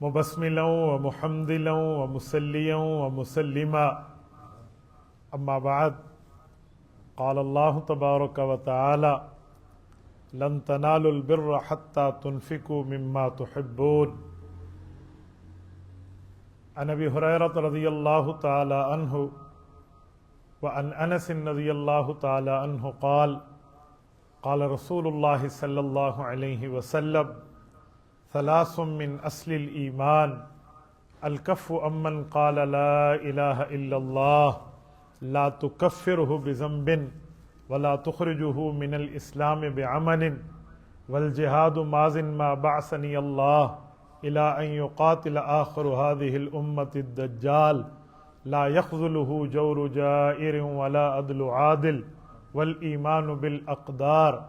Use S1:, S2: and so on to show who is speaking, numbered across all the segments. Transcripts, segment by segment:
S1: مبسملا ومحمدلا ومسليا ومسلما أما بعد قال الله تبارك وتعالى لن تنالوا البر حتى تنفقوا مما تحبون عن أبي هريرة رضي الله تعالى عنه وعن أنس رضي الله تعالى عنه قال قال رسول الله صلى الله عليه وسلم ثلاث من أصل الإيمان الكف عمن قال لا إله إلا الله لا تكفره بذنب ولا تخرجه من الإسلام بعمل والجهاد ماض ما بعثني الله إلى أن يقاتل آخر هذه الأمة الدجال لا يخذله جور جائر ولا عدل عادل والإيمان بالأقدار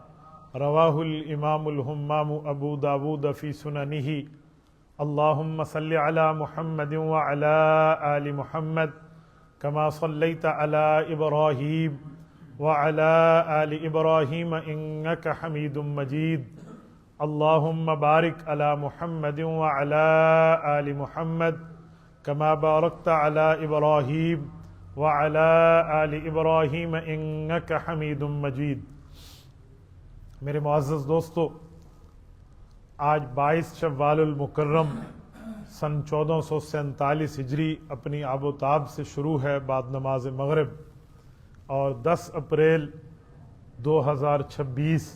S1: رواه الإمام الهمام أبو داود في سننه اللهم صل على محمد وعلى آل محمد كما صليت على إبراهيم وعلى آل إبراهيم إنك حميد مجيد اللهم بارك على محمد وعلى آل محمد كما باركت على إبراهيم وعلى آل إبراهيم إنك حميد مجيد. میرے معزز دوستو، آج 22 شوال المکرم سن 1447 ہجری اپنی آب و تاب سے شروع ہے بعد نماز مغرب، اور 10 اپریل 2026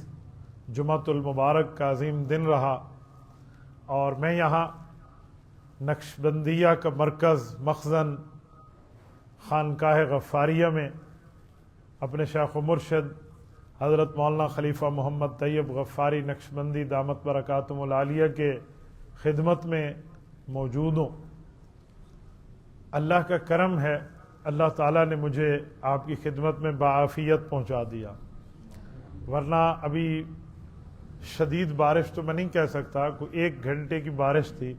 S1: جمعۃ المبارک کا عظیم دن رہا، اور میں یہاں نقشبندیہ کا مرکز مخزن خانقاہ غفاریہ میں اپنے شیخ و مرشد حضرت مولانا خلیفہ محمد طیب غفاری نقشبندی دامت برکاتہم العالیہ کے خدمت میں موجود ہوں۔ اللہ کا کرم ہے، اللہ تعالیٰ نے مجھے آپ کی خدمت میں بعافیت پہنچا دیا، ورنہ ابھی شدید بارش تو میں نہیں کہہ سکتا، کوئی 1 گھنٹے کی بارش تھی،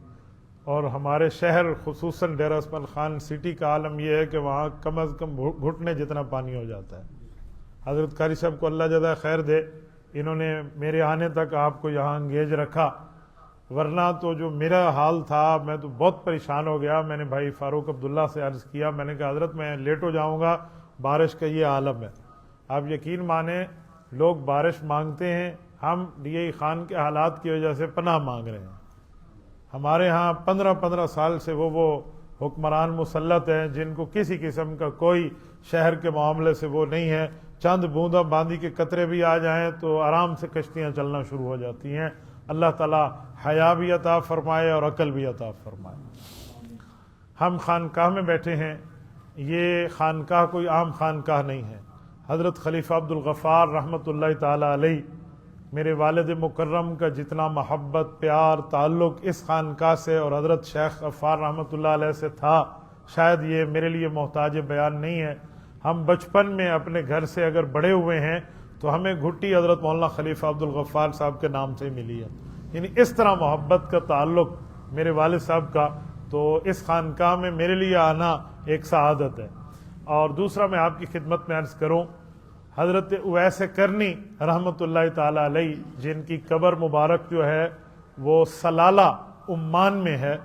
S1: اور ہمارے شہر خصوصاً ڈیرہ اسماعیل خان سٹی کا عالم یہ ہے کہ وہاں کم از کم گھٹنے جتنا پانی ہو جاتا ہے۔ حضرت قاری صاحب کو اللہ جزائے خیر دے، انہوں نے میرے آنے تک آپ کو یہاں انگیج رکھا، ورنہ تو جو میرا حال تھا میں تو بہت پریشان ہو گیا۔ میں نے بھائی فاروق عبداللہ سے عرض کیا، میں نے کہا حضرت میں لیٹ ہو جاؤں گا، بارش کا یہ عالم ہے۔ آپ یقین مانیں، لوگ بارش مانگتے ہیں، ہم ڈی خان کے حالات کی وجہ سے پناہ مانگ رہے ہیں۔ ہمارے ہاں 15 سال سے وہ حکمران مسلط ہیں جن کو کسی قسم کا کوئی شہر کے معاملے سے وہ نہیں ہے، چند بوندہ باندی کے قطرے بھی آ جائیں تو آرام سے کشتیاں چلنا شروع ہو جاتی ہیں۔ اللہ تعالیٰ حیا بھی عطا فرمائے اور عقل بھی عطا فرمائے۔ ہم خانقاہ میں بیٹھے ہیں، یہ خانقاہ کوئی عام خانقاہ نہیں ہے۔ حضرت خلیفہ عبدالغفار رحمۃ اللہ تعالیٰ علیہ، میرے والد مکرم کا جتنا محبت، پیار، تعلق اس خانقاہ سے اور حضرت شیخ غفار رحمۃ اللہ علیہ سے تھا، شاید یہ میرے لیے محتاج بیان نہیں ہے۔ ہم بچپن میں اپنے گھر سے اگر بڑے ہوئے ہیں تو ہمیں گھٹی حضرت مولانا خلیفہ عبدالغفار صاحب کے نام سے ملی ہے، یعنی اس طرح محبت کا تعلق میرے والد صاحب کا، تو اس خانقاہ میں میرے لیے آنا ایک سعادت ہے۔ اور دوسرا میں آپ کی خدمت میں عرض کروں، حضرت اویس کرنی رحمۃ اللہ تعالی علیہ، جن کی قبر مبارک جو ہے وہ سلالہ عمان میں ہے،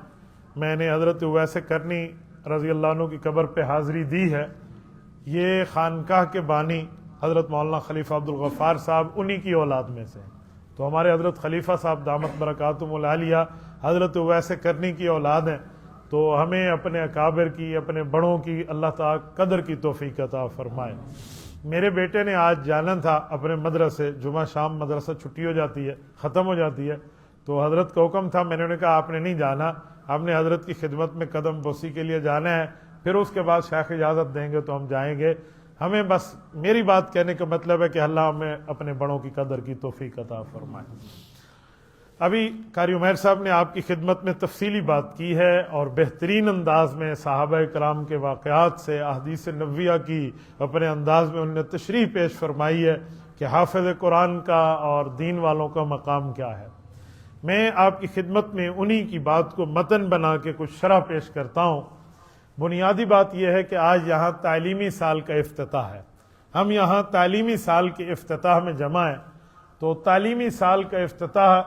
S1: میں نے حضرت اویس کرنی رضی اللہ عنہ کی قبر پہ حاضری دی ہے۔ یہ خانقاہ کے بانی حضرت مولانا خلیفہ عبدالغفار صاحب انہی کی اولاد میں سے ہیں، تو ہمارے حضرت خلیفہ صاحب دامت برکاتہم العالیہ حضرت اویس کرنی کی اولاد ہیں، تو ہمیں اپنے اکابر کی، اپنے بڑوں کی اللہ تعالیٰ قدر کی توفیق عطا فرمائے۔ میرے بیٹے نے آج جانا تھا اپنے مدرسے، جمعہ شام مدرسہ چھٹی ہو جاتی ہے، ختم ہو جاتی ہے، تو حضرت کا حکم تھا، میں نے کہا آپ نے نہیں جانا، آپ نے حضرت کی خدمت میں قدم بوسی کے لیے جانا ہے، پھر اس کے بعد شیخ اجازت دیں گے تو ہم جائیں گے۔ ہمیں بس میری بات کہنے کا مطلب ہے کہ اللہ ہمیں اپنے بڑوں کی قدر کی توفیق عطا فرمائے۔ ابھی قاری عمیر صاحب نے آپ کی خدمت میں تفصیلی بات کی ہے، اور بہترین انداز میں صحابہ کرام کے واقعات سے احادیث نبویہ کی اپنے انداز میں انہوں نے تشریح پیش فرمائی ہے کہ حافظ قرآن کا اور دین والوں کا مقام کیا ہے۔ میں آپ کی خدمت میں انہی کی بات کو متن بنا کے کچھ شرح پیش کرتا ہوں۔ بنیادی بات یہ ہے کہ آج یہاں تعلیمی سال کا افتتاح ہے، ہم یہاں تعلیمی سال کے افتتاح میں جمع ہیں، تو تعلیمی سال کا افتتاح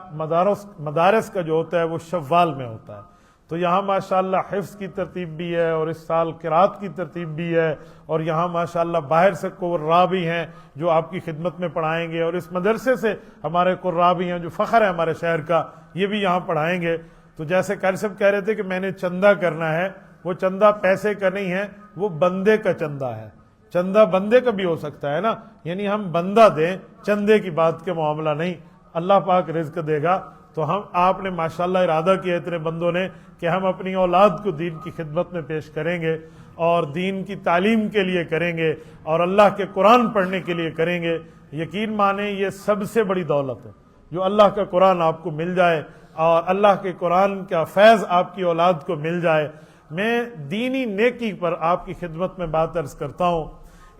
S1: مدارس کا جو ہوتا ہے وہ شوال میں ہوتا ہے، تو یہاں ماشاءاللہ حفظ کی ترتیب بھی ہے اور اس سال قرات کی ترتیب بھی ہے، اور یہاں ماشاءاللہ باہر سے قراء بھی ہیں جو آپ کی خدمت میں پڑھائیں گے، اور اس مدرسے سے ہمارے قراء بھی ہیں جو فخر ہے ہمارے شہر کا، یہ بھی یہاں پڑھائیں گے۔ تو جیسے قاری صاحب کہہ رہے تھے کہ میں نے چندہ کرنا ہے، وہ چندہ پیسے کا نہیں ہے، وہ بندے کا چندہ ہے۔ چندہ بندے کا بھی ہو سکتا ہے نا، یعنی ہم بندہ دیں، چندے کی بات کے معاملہ نہیں، اللہ پاک رزق دے گا۔ تو آپ نے ماشاءاللہ ارادہ کیا اتنے بندوں نے کہ ہم اپنی اولاد کو دین کی خدمت میں پیش کریں گے، اور دین کی تعلیم کے لیے کریں گے، اور اللہ کے قرآن پڑھنے کے لیے کریں گے۔ یقین مانیں یہ سب سے بڑی دولت ہے، جو اللہ کا قرآن آپ کو مل جائے اور اللہ کے قرآن کا فیض آپ کی اولاد کو مل جائے۔ میں دینی نیکی پر آپ کی خدمت میں بات عرض کرتا ہوں۔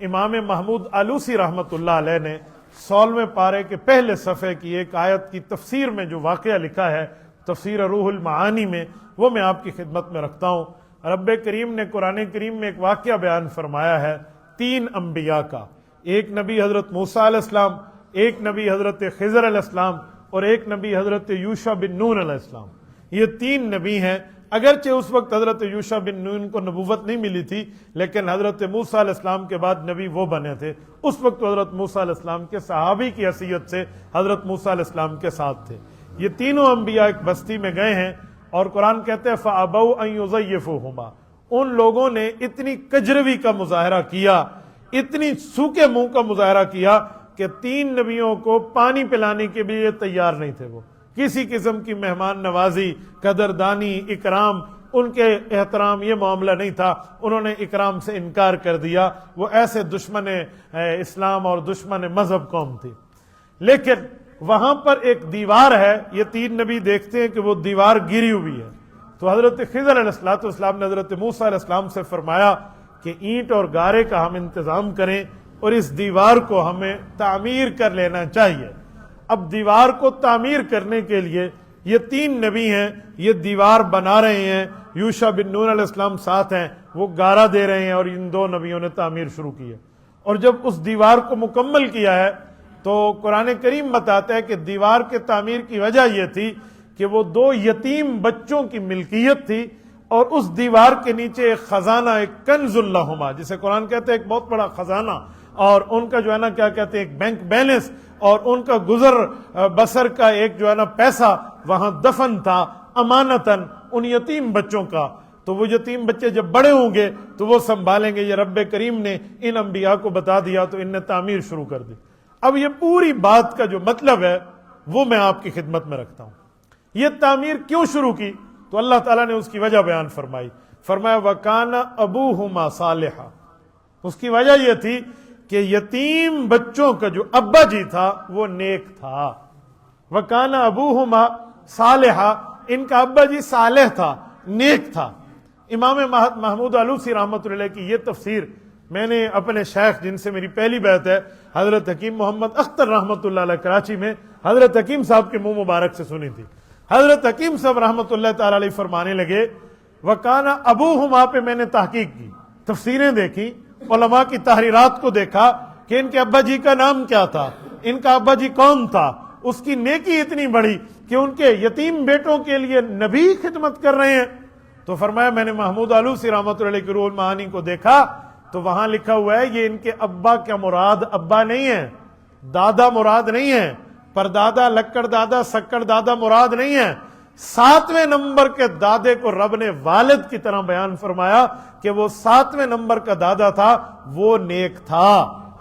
S1: امام محمود آلوسی رحمۃ اللہ علیہ نے 16ویں پارے کے پہلے صفحے کی ایک آیت کی تفسیر میں جو واقعہ لکھا ہے، تفسیر روح المعانی میں، وہ میں آپ کی خدمت میں رکھتا ہوں۔ رب کریم نے قرآن کریم میں ایک واقعہ بیان فرمایا ہے 3 انبیاء کا، ایک نبی حضرت موسیٰ علیہ السلام، ایک نبی حضرت خضر علیہ السلام، اور ایک نبی حضرت یوشع بن نون علیہ السلام۔ یہ 3 نبی ہیں، اگرچہ اس وقت حضرت یوشع بن نون کو نبوت نہیں ملی تھی، لیکن حضرت موسیٰ علیہ السلام کے بعد نبی وہ بنے تھے۔ اس وقت تو حضرت موسیٰ علیہ السلام کے صحابی کی حیثیت سے حضرت موسیٰ علیہ السلام کے ساتھ تھے۔ یہ تینوں انبیاء ایک بستی میں گئے ہیں، اور قرآن کہتے ہیں فَأَبَوْا أَن يُضَيِّفُوهُمَا، ان لوگوں نے اتنی کجروی کا مظاہرہ کیا، اتنی سوکھے منہ کا مظاہرہ کیا کہ 3 نبیوں کو پانی پلانے کے بھی تیار نہیں تھے۔ وہ کسی قسم کی مہمان نوازی، قدردانی، اکرام، ان کے احترام یہ معاملہ نہیں تھا۔ انہوں نے اکرام سے انکار کر دیا۔ وہ ایسے دشمن اسلام اور دشمن مذہب قوم تھی۔ لیکن وہاں پر ایک دیوار ہے، یہ 3 نبی دیکھتے ہیں کہ وہ دیوار گری ہوئی ہے۔ تو حضرت خضر علیہ السلام نے حضرت موسیٰ علیہ السلام سے فرمایا کہ اینٹ اور گارے کا ہم انتظام کریں، اور اس دیوار کو ہمیں تعمیر کر لینا چاہیے۔ اب دیوار کو تعمیر کرنے کے لیے یہ 3 نبی ہیں، یہ دیوار بنا رہے ہیں، یوشع بن نون علیہ السلام ساتھ ہیں، وہ گارا دے رہے ہیں، اور ان 2 نبیوں نے تعمیر شروع کی ہے۔ اور جب اس دیوار کو مکمل کیا ہے تو قرآن کریم بتاتا ہے کہ دیوار کے تعمیر کی وجہ یہ تھی کہ وہ 2 یتیم بچوں کی ملکیت تھی، اور اس دیوار کے نیچے ایک خزانہ، ایک کنز لہما، جسے قرآن کہتے ہیں ایک بہت بڑا خزانہ، اور ان کا جو ہے نا کیا کہتے ہیں ایک بینک بیلنس، اور ان کا گزر بسر کا ایک جو ہے نا پیسہ وہاں دفن تھا امانتاً ان یتیم بچوں کا۔ تو وہ یتیم بچے جب بڑے ہوں گے تو وہ سنبھالیں گے۔ یہ رب کریم نے ان انبیاء کو بتا دیا تو ان نے تعمیر شروع کر دی۔ اب یہ پوری بات کا جو مطلب ہے وہ میں آپ کی خدمت میں رکھتا ہوں۔ یہ تعمیر کیوں شروع کی؟ تو اللہ تعالیٰ نے اس کی وجہ بیان فرمائی، فرمایا وَكَانَ أَبُوهُمَا صَالِحًا۔ اس کی وجہ یہ تھی کہ یتیم بچوں کا جو ابا جی تھا وہ نیک تھا۔ وَكَانَ أَبُوهُمَا صَالِحًا، ان کا ابا جی صالح تھا، نیک تھا۔ امام محمود آلوسی رحمۃ اللہ علیہ کی یہ تفسیر میں نے اپنے شیخ جن سے میری پہلی بیعت ہے حضرت حکیم محمد اختر رحمۃ اللہ علیہ کراچی میں حضرت حکیم صاحب کے منہ مبارک سے سنی تھی۔ حضرت حکیم صاحب رحمۃ اللہ تعالی علیہ فرمانے لگے وَكَانَ أَبُوهُمَا پہ میں نے تحقیق کی، تفسیریں دیکھی، علماء کی تحریرات کو دیکھا کہ ان کے ابا جی کا نام کیا تھا، ان کا ابا جی کون تھا۔ اس کی نیکی اتنی بڑی کہ ان کے یتیم بیٹوں کے لیے نبی خدمت کر رہے ہیں۔ تو فرمایا میں نے محمود آلوسی رحمۃ اللہ علیہ کی روح المعانی کو دیکھا تو وہاں لکھا ہوا ہے یہ ان کے ابا کا مراد ابا نہیں ہے، دادا مراد نہیں ہے، پردادا، لکڑ دادا، سکڑ دادا مراد نہیں ہے۔ 7ویں نمبر کے دادے کو رب نے والد کی طرح بیان فرمایا کہ وہ 7ویں نمبر کا دادا تھا، وہ نیک تھا۔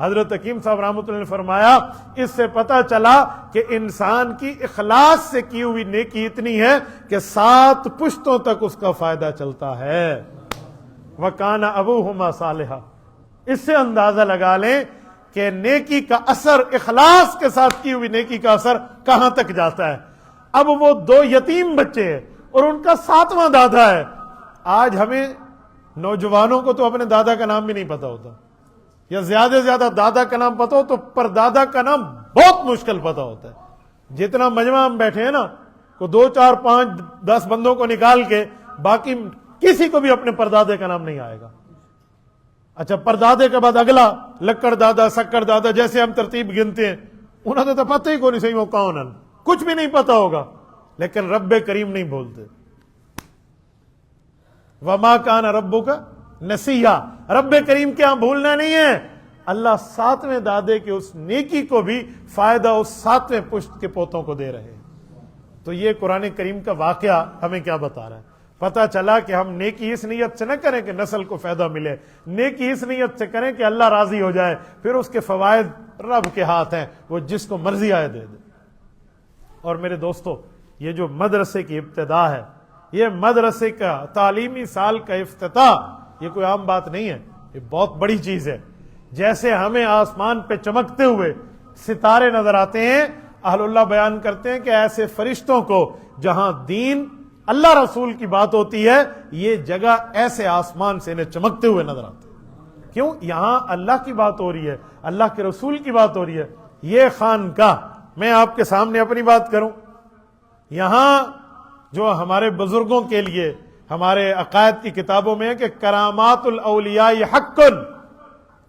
S1: حضرت حکیم صاحب رحمۃ اللہ نے فرمایا اس سے پتہ چلا کہ انسان کی اخلاص سے کی ہوئی نیکی اتنی ہے کہ 7 پشتوں تک اس کا فائدہ چلتا ہے۔ وَكَانَ أَبُوهُمَا صَالِحًا، اس سے اندازہ لگا لیں کہ نیکی کا اثر، اخلاص کے ساتھ کی ہوئی نیکی کا اثر کہاں تک جاتا ہے۔ اب وہ 2 یتیم بچے ہیں اور ان کا 7واں دادا ہے۔ آج ہمیں نوجوانوں کو تو اپنے دادا کا نام بھی نہیں پتا ہوتا، یا زیادہ سے زیادہ دادا کا نام پتا ہو تو پردادا کا نام بہت مشکل پتا ہوتا ہے۔ جتنا مجمع ہم بیٹھے ہیں نا، کو 2 4 5 10 بندوں کو نکال کے باقی کسی کو بھی اپنے پردادے کا نام نہیں آئے گا۔ اچھا، پردادے کے بعد اگلا لکڑ دادا، سکڑ دادا، جیسے ہم ترتیب گنتے ہیں، انہوں تو پتہ ہی کو نہیں صحیح وہ کون ہے، کچھ بھی نہیں پتا ہوگا، لیکن رب کریم نہیں بولتے۔ وما کان ربک نسیہ، رب کریم کے ہاں بھولنا نہیں ہے۔ اللہ 7ویں دادے کے اس نیکی کو بھی فائدہ اس 7ویں پشت کے پوتوں کو دے رہے ہیں۔ تو یہ قرآن کریم کا واقعہ ہمیں کیا بتا رہا ہے؟ پتہ چلا کہ ہم نیکی اس نیت سے نہ کریں کہ نسل کو فائدہ ملے، نیکی اس نیت سے کریں کہ اللہ راضی ہو جائے، پھر اس کے فوائد رب کے ہاتھ ہیں، وہ جس کو مرضی آئے دے دے۔ اور میرے دوستو، یہ جو مدرسے کی ابتدا ہے، یہ مدرسے کا تعلیمی سال کا افتتاح، یہ کوئی عام بات نہیں ہے، یہ بہت بڑی چیز ہے۔ جیسے ہمیں آسمان پہ چمکتے ہوئے ستارے نظر آتے ہیں، اہل اللہ بیان کرتے ہیں کہ ایسے فرشتوں کو جہاں دین اللہ رسول کی بات ہوتی ہے، یہ جگہ ایسے آسمان سے انہیں چمکتے ہوئے نظر آتے ہیں۔ کیوں؟ یہاں اللہ کی بات ہو رہی ہے، اللہ کے رسول کی بات ہو رہی ہے۔ یہ خانقاہ، میں آپ کے سامنے اپنی بات کروں، یہاں جو ہمارے بزرگوں کے لیے ہمارے عقائد کی کتابوں میں ہے کہ کرامات الاولیاء حق،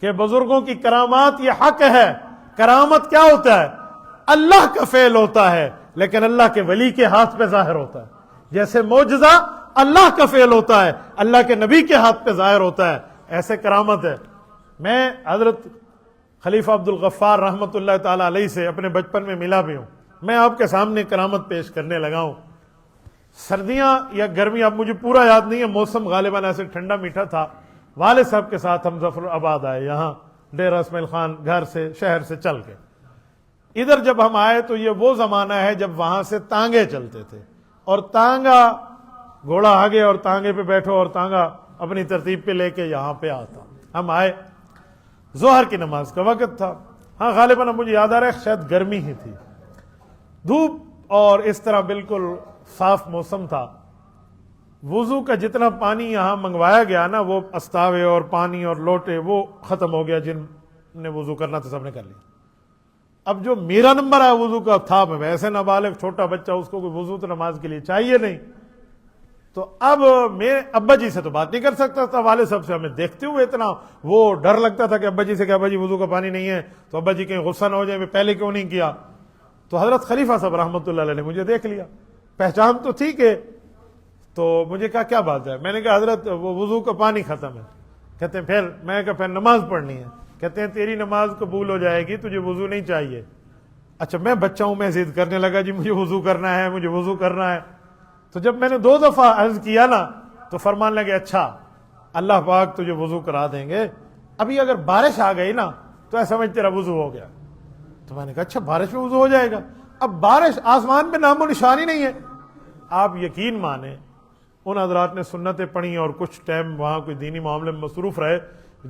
S1: کہ بزرگوں کی کرامات یہ حق ہے۔ کرامت کیا ہوتا ہے؟ اللہ کا فعل ہوتا ہے، لیکن اللہ کے ولی کے ہاتھ پہ ظاہر ہوتا ہے۔ جیسے معجزہ اللہ کا فعل ہوتا ہے، اللہ کے نبی کے ہاتھ پہ ظاہر ہوتا ہے، ایسے کرامت ہے۔ میں حضرت خلیفہ عبد الغفار رحمۃ اللہ تعالی علیہ سے اپنے بچپن میں ملا بھی ہوں۔ میں آپ کے سامنے کرامت پیش کرنے لگا ہوں۔ سردیاں یا گرمی اب مجھے پورا یاد نہیں ہے، موسم غالباً ایسے ٹھنڈا میٹھا تھا۔ والد صاحب کے ساتھ ہم ظفر آباد آئے، یہاں ڈیرہ اسماعیل خان گھر سے شہر سے چل کے ادھر جب ہم آئے تو یہ وہ زمانہ ہے جب وہاں سے تانگے چلتے تھے، اور تانگا گھوڑا آگے اور تانگے پہ بیٹھو اور تانگا اپنی ترتیب پہ لے کے یہاں پہ آتا۔ ہم آئے، ظہر کی نماز کا وقت تھا، ہاں غالباً مجھے یاد آ رہا ہے شاید گرمی ہی تھی، دھوپ اور اس طرح بالکل صاف موسم تھا۔ وضو کا جتنا پانی یہاں منگوایا گیا نا، وہ استاوے اور پانی اور لوٹے وہ ختم ہو گیا، جن نے وضو کرنا تھا سب نے کر لیا۔ اب جو میرا نمبر ہے وضو کا تھا، میں ویسے نابالغ چھوٹا بچہ، اس کو کوئی وضو تو نماز کے لیے چاہیے نہیں، تو اب میں ابا جی سے تو بات نہیں کر سکتا تھا، والد صاحب سے ہمیں دیکھتے ہوئے اتنا وہ ڈر لگتا تھا کہ ابا جی سے کہ ابا جی وضو کا پانی نہیں ہے تو ابا جی کہیں غصہ نہ ہو جائے، میں پہلے کیوں نہیں کیا۔ تو حضرت خلیفہ صاحب رحمۃ اللہ علیہ نے مجھے دیکھ لیا، پہچان تو تھی کہ، تو مجھے کہا کیا بات ہے؟ میں نے کہا حضرت وہ وضو کا پانی ختم ہے۔ کہتے ہیں پھر؟ میں کہا پھر نماز پڑھنی ہے۔ کہتے ہیں تیری نماز قبول ہو جائے گی، تجھے وضو نہیں چاہیے۔ اچھا میں بچہ ہوں، میں ضد کرنے لگا جی مجھے وضو کرنا ہے، مجھے وضو کرنا ہے۔ تو جب میں نے 2 دفعہ عرض کیا نا تو فرمان لگے اچھا اللہ پاک تجھے وضو کرا دیں گے، ابھی اگر بارش آ گئی نا تو ایسا سمجھ تیرا وضو ہو گیا۔ تو میں نے کہا اچھا بارش میں وضو ہو جائے گا؟ اب بارش آسمان پہ نام و نشان ہی نہیں ہے۔ آپ یقین مانیں ان حضرات نے سنتیں پڑھی اور کچھ ٹائم وہاں کوئی دینی معاملے میں مصروف رہے۔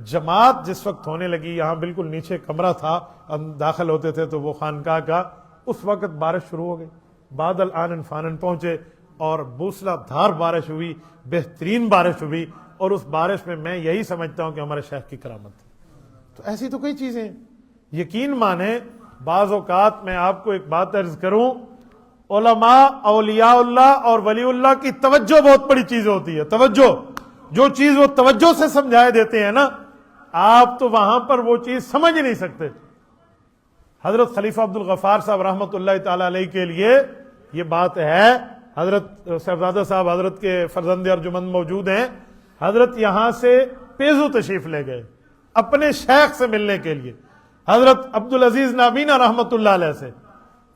S1: جماعت جس وقت ہونے لگی، یہاں بالکل نیچے کمرہ تھا، ہم داخل ہوتے تھے تو وہ خانقاہ کا، اس وقت بارش شروع ہو گئی، بادل آنن فانن پہنچے اور موسلا دھار بارش ہوئی، بہترین بارش ہوئی، اور اس بارش میں میں یہی سمجھتا ہوں کہ ہمارے شیخ کی کرامت ہے۔ تو ایسی تو کئی چیزیں ہیں، یقین مانیں بعض اوقات میں آپ کو ایک بات عرض کروں، علماء اولیاء اللہ اور ولی اللہ کی توجہ بہت بڑی چیز ہوتی ہے۔ توجہ، جو چیز وہ توجہ سے سمجھائے دیتے ہیں نا، آپ تو وہاں پر وہ چیز سمجھ نہیں سکتے۔ حضرت خلیفہ عبد الغفار صاحب رحمۃ اللہ تعالی علیہ کے لیے یہ بات ہے، حضرت صاحبزادہ صاحب حضرت کے فرزند ارجمند موجود ہیں، حضرت یہاں سے پیزو تشریف لے گئے اپنے شیخ سے ملنے کے لیے، حضرت عبدالعزیز نابینا رحمۃ اللہ علیہ سے۔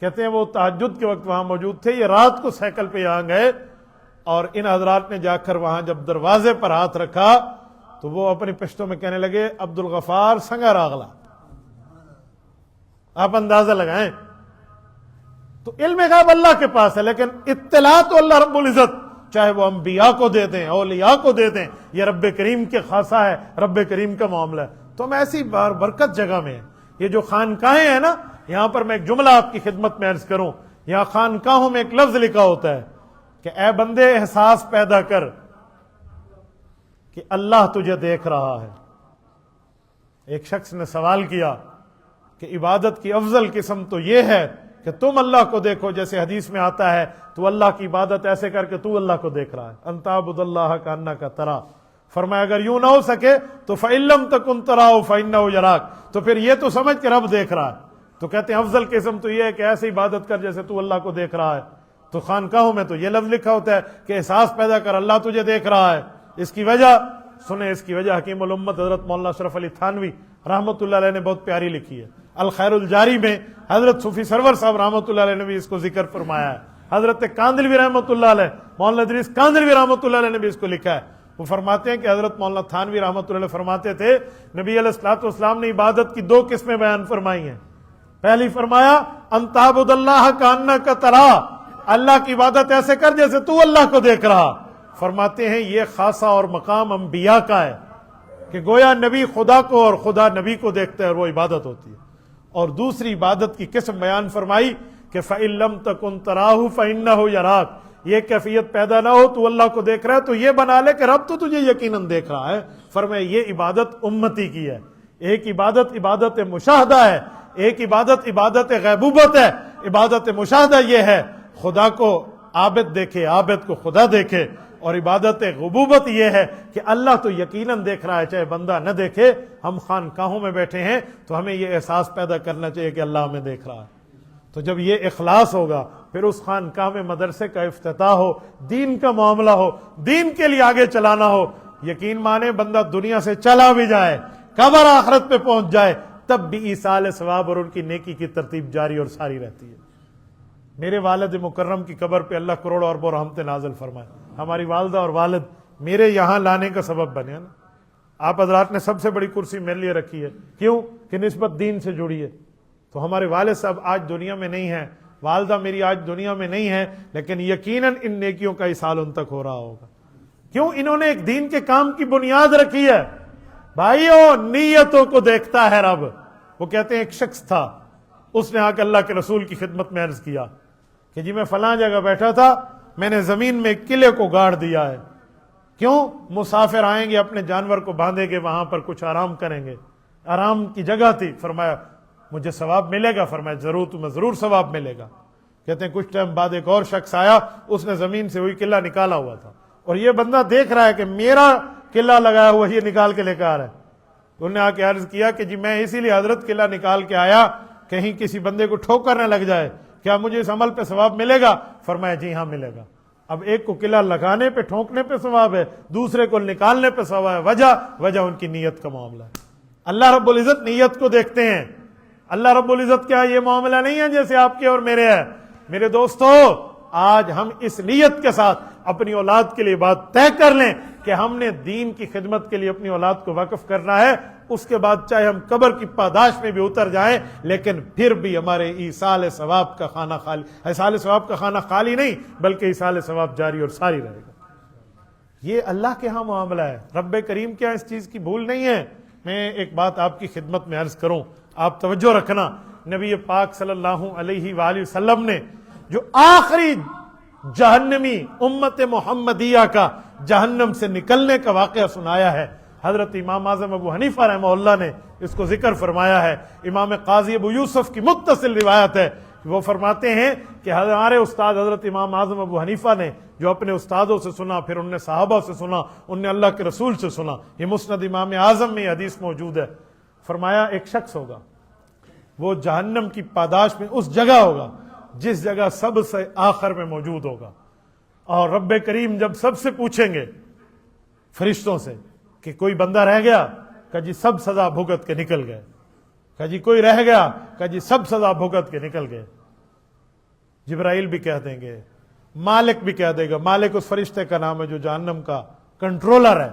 S1: کہتے ہیں وہ تہجد کے وقت وہاں موجود تھے، یہ رات کو سائیکل پہ یہاں گئے، اور ان حضرات نے جا کر وہاں جب دروازے پر ہاتھ رکھا تو وہ اپنی پشتوں میں کہنے لگے عبد الغفار سنگا راغلا۔ آپ اندازہ لگائیں، تو علم غیب اللہ کے پاس ہے، لیکن اطلاع تو اللہ رب العزت چاہے وہ انبیاء کو دے دیں، اولیاء کو دے دیں، یہ رب کریم کے خاصہ ہے، رب کریم کا معاملہ ہے۔ تو ہم ایسی برکت جگہ میں ہیں، یہ جو خانقاہیں ہیں نا، یہاں پر میں ایک جملہ آپ کی خدمت میں عرض کروں، یہاں خانقاہوں میں ایک لفظ لکھا ہوتا ہے کہ اے بندے احساس پیدا کر کہ اللہ تجھے دیکھ رہا ہے۔ ایک شخص نے سوال کیا کہ عبادت کی افضل قسم تو یہ ہے کہ تم اللہ کو دیکھو، جیسے حدیث میں آتا ہے تو اللہ کی عبادت ایسے کر کے تو اللہ کو دیکھ رہا ہے، انت عبد اللہ کانک ترا۔ فرمایا اگر یوں نہ ہو سکے تو فإن لم تکن تراہ فإنہ یراک، تو پھر یہ تو سمجھ کہ رب دیکھ رہا ہے۔ تو کہتے ہیں افضل قسم تو یہ ہے کہ ایسے عبادت کر جیسے تو اللہ کو دیکھ رہا ہے۔ تو خانقاہوں میں تو یہ لفظ لکھا ہوتا ہے کہ احساس پیدا کر اللہ تجھے دیکھ رہا ہے، اس کی وجہ سنیں، اس کی وجہ حکیم الامت حضرت مولانا اشرف علی تھانوی رحمۃ اللہ علیہ نے بہت پیاری لکھی ہے۔ الخیر الجاری میں حضرت صوفی سرور صاحب رحمۃ اللہ علیہ نے بھی اس کو ذکر فرمایا ہے۔ حضرت کاندلوی رحمۃ اللہ علیہ، مولانا ادریس کاندلوی رحمۃ اللہ علیہ نے بھی اس کو لکھا ہے۔ وہ فرماتے ہیں کہ حضرت مولانا تھانوی رحمۃ اللہ علیہ فرماتے تھے نبی علیہ الصلوۃ والسلام نے عبادت کی 2 قسمیں بیان فرمائی ہیں۔ پہلی فرمایا ان تعبد اللہ کانک ترا، اللہ کی عبادت ایسے کر جیسے تو اللہ کو دیکھ رہا۔ فرماتے ہیں یہ خاصہ اور مقام انبیاء کا ہے کہ گویا نبی خدا کو اور خدا نبی کو دیکھتے ہیں اور وہ عبادت ہوتی ہے۔ اور دوسری عبادت کی قسم بیان فرمائی کہ فَإِن لَمْ تَكُنْ تَرَاهُ فَإِنَّهُ يَرَاكَ، یہ کیفیت پیدا نہ ہو تو اللہ کو دیکھ رہا ہے تو یہ بنا لے کہ رب تو تجھے یقیناً دیکھ رہا ہے۔ فرمایا یہ عبادت امتی کی ہے۔ ایک عبادت عبادت مشاہدہ ہے، ایک عبادت عبادت غیبوبت ہے۔ عبادت مشاہدہ یہ ہے خدا کو عابد دیکھے، عابد کو خدا دیکھے، اور عبادت غیبوبت یہ ہے کہ اللہ تو یقیناً دیکھ رہا ہے چاہے بندہ نہ دیکھے۔ ہم خانقاہوں میں بیٹھے ہیں تو ہمیں یہ احساس پیدا کرنا چاہیے کہ اللہ ہمیں دیکھ رہا ہے۔ تو جب یہ اخلاص ہوگا پھر اس خانقاہ میں مدرسے کا افتتاح ہو، دین کا معاملہ ہو، دین کے لیے آگے چلانا ہو، یقین مانے بندہ دنیا سے چلا بھی جائے، قبر آخرت پہ پہنچ جائے، تب بھی ایصال ثواب اور ان کی نیکی کی ترتیب جاری اور ساری رہتی ہے۔ میرے والد مکرم کی قبر پہ اللہ کروڑ اربوں رحمت نازل فرمائے۔ ہماری والدہ اور والد میرے یہاں لانے کا سبب بنے نا۔ آپ حضرات نے سب سے بڑی کرسی میرے لیے رکھی ہے، کیوں کہ نسبت دین سے جڑی ہے۔ تو ہمارے والد صاحب آج دنیا میں نہیں ہیں، والدہ میری آج دنیا میں نہیں ہے، لیکن یقیناً ان نیکیوں کا ایصال ان تک ہو رہا ہوگا۔ کیوں؟ انہوں نے ایک دین کے کام کی بنیاد رکھی ہے۔ بھائیو نیتوں کو دیکھتا ہے رب۔ وہ کہتے ہیں ایک شخص تھا، اس نے آ کے اللہ کے رسول کی خدمت میں عرض کیا کہ جی میں فلاں جگہ بیٹھا تھا، میں نے زمین میں ایک قلعے کو گاڑ دیا ہے۔ کیوں؟ مسافر آئیں گے اپنے جانور کو باندھیں گے، وہاں پر کچھ آرام کریں گے، آرام کی جگہ تھی۔ فرمایا مجھے ثواب ملے گا؟ فرمایا ضرور، تمہیں ضرور ثواب ملے گا۔ کہتے ہیں کچھ ٹائم بعد ایک اور شخص آیا، اس نے زمین سے وہی قلعہ نکالا ہوا تھا، اور یہ بندہ دیکھ رہا ہے کہ میرا قلعہ لگایا ہوا یہ نکال کے لے کے آ رہا ہے۔ انہوں نے آ کے عرض کیا کہ جی میں اسی لیے حضرت قلعہ نکال کے آیا کہیں کسی بندے کو ٹھوکر نہ لگ جائے، کیا مجھے اس عمل پہ ثواب ملے گا؟ فرمایا جی ہاں ملے گا۔ اب ایک کو قلعہ لگانے پہ ٹھونکنے پہ ثواب ہے، دوسرے کو نکالنے پہ ثواب ہے۔ وجہ ان کی نیت کا معاملہ ہے۔ اللہ رب العزت نیت کو دیکھتے ہیں۔ اللہ رب العزت کیا یہ معاملہ نہیں ہے جیسے آپ کے اور میرے ہے۔ میرے دوستو، آج ہم اس نیت کے ساتھ اپنی اولاد کے لیے بات طے کر لیں کہ ہم نے دین کی خدمت کے لیے اپنی اولاد کو وقف کرنا ہے۔ اس کے بعد چاہے ہم قبر کی پاداش میں بھی اتر جائیں، لیکن پھر بھی ہمارے ایصال ثواب کا خانہ خالی، ایصال ثواب کا خانہ خالی نہیں بلکہ ایصال ثواب جاری اور ساری رہے گا۔ یہ اللہ کے ہاں معاملہ ہے۔ رب کریم کیا اس چیز کی بھول نہیں ہے۔ میں ایک بات آپ کی خدمت میں عرض کروں، آپ توجہ رکھنا۔ نبی پاک صلی اللہ علیہ وآلہ وسلم نے جو آخری جہنمی امت محمدیہ کا جہنم سے نکلنے کا واقعہ سنایا ہے، حضرت امام اعظم ابو حنیفہ رحمہ اللہ نے اس کو ذکر فرمایا ہے۔ امام قاضی ابو یوسف کی متصل روایت ہے، وہ فرماتے ہیں کہ ہمارے استاد حضرت امام اعظم ابو حنیفہ نے جو اپنے استادوں سے سنا، پھر انہوں نے صحابہ سے سنا، انہوں نے اللہ کے رسول سے سنا، یہ مسند امام اعظم میں یہ حدیث موجود ہے۔ فرمایا ایک شخص ہوگا، وہ جہنم کی پاداش میں اس جگہ ہوگا جس جگہ سب سے آخر میں موجود ہوگا، اور رب کریم جب سب سے پوچھیں گے فرشتوں سے کہ کوئی بندہ رہ گیا، کہ جی سب سزا بھگت کے نکل گئے، کہ جی کوئی رہ گیا، کہ جی سب سزا بھگت کے نکل گئے۔ جبرائیل بھی کہہ دیں گے، مالک بھی کہہ دے گا۔ مالک اس فرشتے کا نام ہے جو جہنم کا کنٹرولر ہے،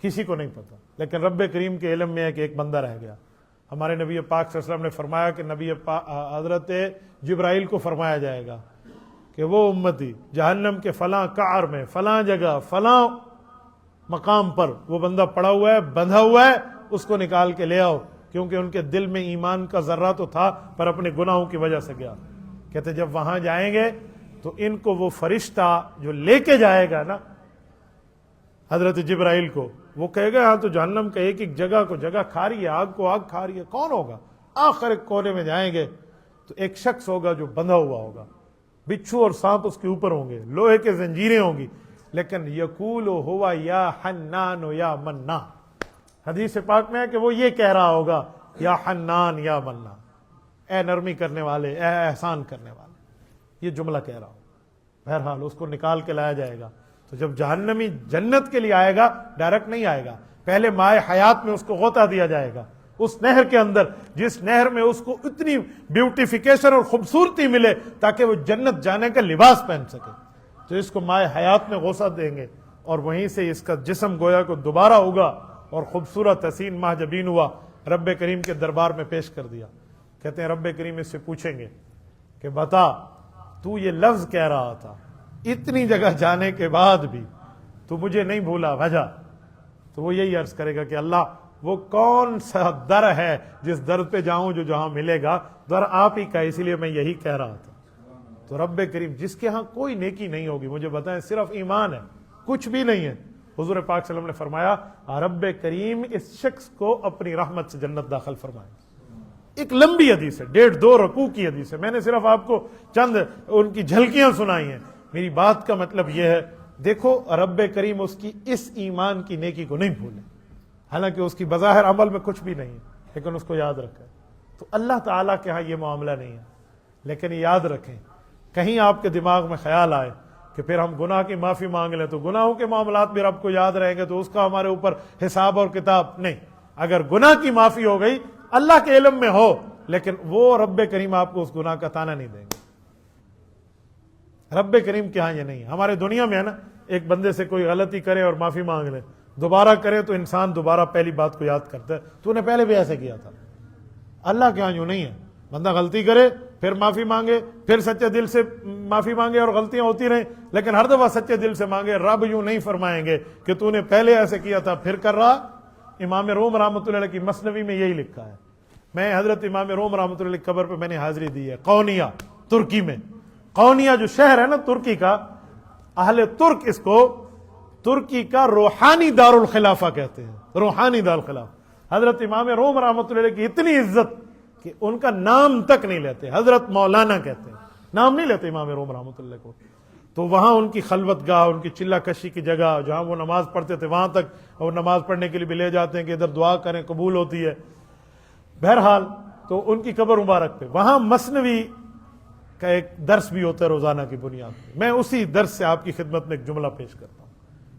S1: کسی کو نہیں پتا، لیکن رب کریم کے علم میں ہے کہ ایک بندہ رہ گیا۔ ہمارے نبی پاک صلی اللہ علیہ وسلم نے فرمایا کہ حضرت جبرائیل کو فرمایا جائے گا کہ وہ امتی جہنم کے فلاں قعر میں، فلاں جگہ، فلاں مقام پر وہ بندہ پڑا ہوا ہے، بندھا ہوا ہے، اس کو نکال کے لے آؤ، کیونکہ ان کے دل میں ایمان کا ذرہ تو تھا پر اپنے گناہوں کی وجہ سے گیا۔ کہتے جب وہاں جائیں گے تو ان کو وہ فرشتہ جو لے کے جائے گا نا حضرت جبرائیل کو، وہ کہے گا ہاں تو جہنم کا ایک ایک جگہ کو جگہ کھا رہی ہے، آگ کو آگ کھا رہی ہے، کون ہوگا؟ آخر ایک کونے میں جائیں گے تو ایک شخص ہوگا جو بندھا ہوا ہوگا، بچھو اور سانپ اس کے اوپر ہوں گے، لوہے کے زنجیریں ہوں گی، لیکن یقول ہوا یا حنان یا منان، حدیث پاک میں ہے کہ وہ یہ کہہ رہا ہوگا یا حنان یا منان، اے نرمی کرنے والے، اے احسان کرنے والے، یہ جملہ کہہ رہا ہو۔ بہرحال اس کو نکال کے لایا جائے گا تو جب جہنمی جنت کے لیے آئے گا ڈائریکٹ نہیں آئے گا، پہلے مائے حیات میں اس کو غوطہ دیا جائے گا، اس نہر کے اندر جس نہر میں اس کو اتنی بیوٹیفیکیشن اور خوبصورتی ملے تاکہ وہ جنت جانے کا لباس پہن سکے، تو اس کو مائے حیات میں غوطہ دیں گے اور وہیں سے اس کا جسم گویا کو دوبارہ ہوگا اور خوبصورت حسین ماہ جبین ہوا، رب کریم کے دربار میں پیش کر دیا۔ کہتے ہیں رب کریم اس سے پوچھیں گے کہ بتا تو یہ لفظ کہہ رہا تھا، اتنی جگہ جانے کے بعد بھی تو مجھے نہیں بھولا، وجہ؟ تو وہ یہی عرض کرے گا کہ اللہ وہ کون سا در ہے جس در پہ جاؤں جو جہاں ملے گا، در آپ ہی کا، اسی لیے میں یہی کہہ رہا تھا۔ تو رب کریم جس کے ہاں کوئی نیکی نہیں ہوگی، مجھے بتائیں صرف ایمان ہے، کچھ بھی نہیں ہے، حضور پاک صلی اللہ علیہ وسلم نے فرمایا رب کریم اس شخص کو اپنی رحمت سے جنت داخل فرمائے۔ ایک لمبی حدیث ہے، 1.5-2 رکوع کی حدیث ہے، میں نے صرف آپ کو چند ان کی جھلکیاں سنائی ہیں۔ میری بات کا مطلب یہ ہے، دیکھو رب کریم اس کی اس ایمان کی نیکی کو نہیں بھولے، حالانکہ اس کی بظاہر عمل میں کچھ بھی نہیں ہے لیکن اس کو یاد رکھے۔ تو اللہ تعالیٰ کے ہاں یہ معاملہ نہیں ہے، لیکن یاد رکھیں کہیں آپ کے دماغ میں خیال آئے کہ پھر ہم گناہ کی معافی مانگ لیں تو گناہوں کے معاملات بھی رب کو یاد رہیں گے تو اس کا ہمارے اوپر حساب اور کتاب نہیں۔ اگر گناہ کی معافی ہو گئی اللہ کے علم میں ہو، لیکن وہ رب کریم آپ کو اس گناہ کا تانا نہیں دیں گے۔ رب کریم کے ہاں یہ نہیں ہے۔ ہمارے دنیا میں ہے نا، ایک بندے سے کوئی غلطی کرے اور معافی مانگ لے، دوبارہ کرے تو انسان دوبارہ پہلی بات کو یاد کرتا ہے، تو نے پہلے بھی ایسے کیا تھا۔ اللہ کے ہاں یوں نہیں ہے، بندہ غلطی کرے پھر معافی مانگے، پھر سچے دل سے معافی مانگے اور غلطیاں ہوتی رہیں، لیکن ہر دفعہ سچے دل سے مانگے۔ رب یوں نہیں فرمائیں گے کہ تو نے پہلے ایسے کیا تھا پھر کر رہا۔ امام روم رحمۃ اللہ علیہ کی مثنوی میں یہی لکھا ہے۔ میں حضرت امام روم رحمۃ اللہ علیہ کی قبر پہ میں نے حاضری دی ہے، قونیہ ترکی میں۔ قونیہ جو شہر ہے نا ترکی کا، اہل ترک اس کو ترکی کا روحانی دارالخلافہ کہتے ہیں، روحانی دارالخلافہ۔ حضرت امام روم رحمۃ اللہ علیہ کی اتنی عزت کہ ان کا نام تک نہیں لیتے، حضرت مولانا کہتے ہیں، نام نہیں لیتے امام روم رحمۃ اللہ کو۔ تو وہاں ان کی خلوت گاہ، ان کی چلہ کشی کی جگہ جہاں وہ نماز پڑھتے تھے، وہاں تک وہ نماز پڑھنے کے لیے بھی لے جاتے ہیں کہ ادھر دعا کریں قبول ہوتی ہے۔ بہرحال تو ان کی قبر مبارک پہ وہاں مثنوی کا ایک درس بھی ہوتا ہے روزانہ کی بنیاد پہ۔ میں اسی درس سے آپ کی خدمت میں ایک جملہ پیش کرتا ہوں۔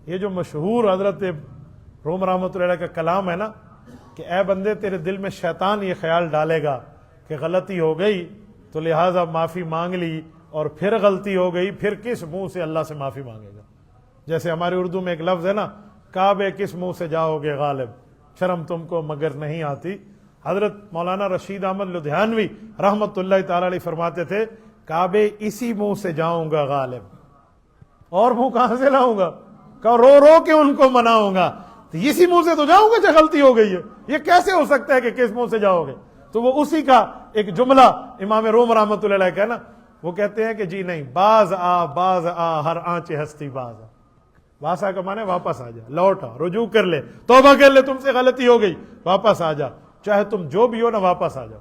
S1: یہ جو مشہور حضرت روم رحمۃ اللہ کا کلام ہے نا کہ اے بندے تیرے دل میں شیطان یہ خیال ڈالے گا کہ غلطی ہو گئی تو لہٰذا معافی مانگ لی، اور پھر غلطی ہو گئی پھر کس منہ سے اللہ سے معافی مانگے گا۔ جیسے ہماری اردو میں ایک لفظ ہے نا، کعبے کس منہ سے جاؤ گے غالب، شرم تم کو مگر نہیں آتی۔ حضرت مولانا رشید احمد لدھیانوی رحمۃ اللہ تعالی علیہ فرماتے تھے کعبے اسی منہ سے جاؤں گا غالب، اور منہ کہاں سے لاؤں گا، کہ رو رو کے ان کو مناؤں گا، تو اسی منہ سے تو جاؤں گا جو غلطی ہو گئی ہے۔ یہ کیسے ہو سکتا ہے کہ کس منہ سے جاؤ گے؟ تو وہ اسی کا ایک جملہ امام روم رحمۃ اللہ علیہ کا نا، وہ کہتے ہیں کہ جی نہیں، باز آ ہر آنچ ہستی باز آ۔ واسا کا معنی واپس آ جا، لوٹ آ، رجوع کر لے، توبہ کر لے، تم سے غلطی ہو گئی، واپس آ جا، چاہے تم جو بھی ہو نا واپس آ جاؤ۔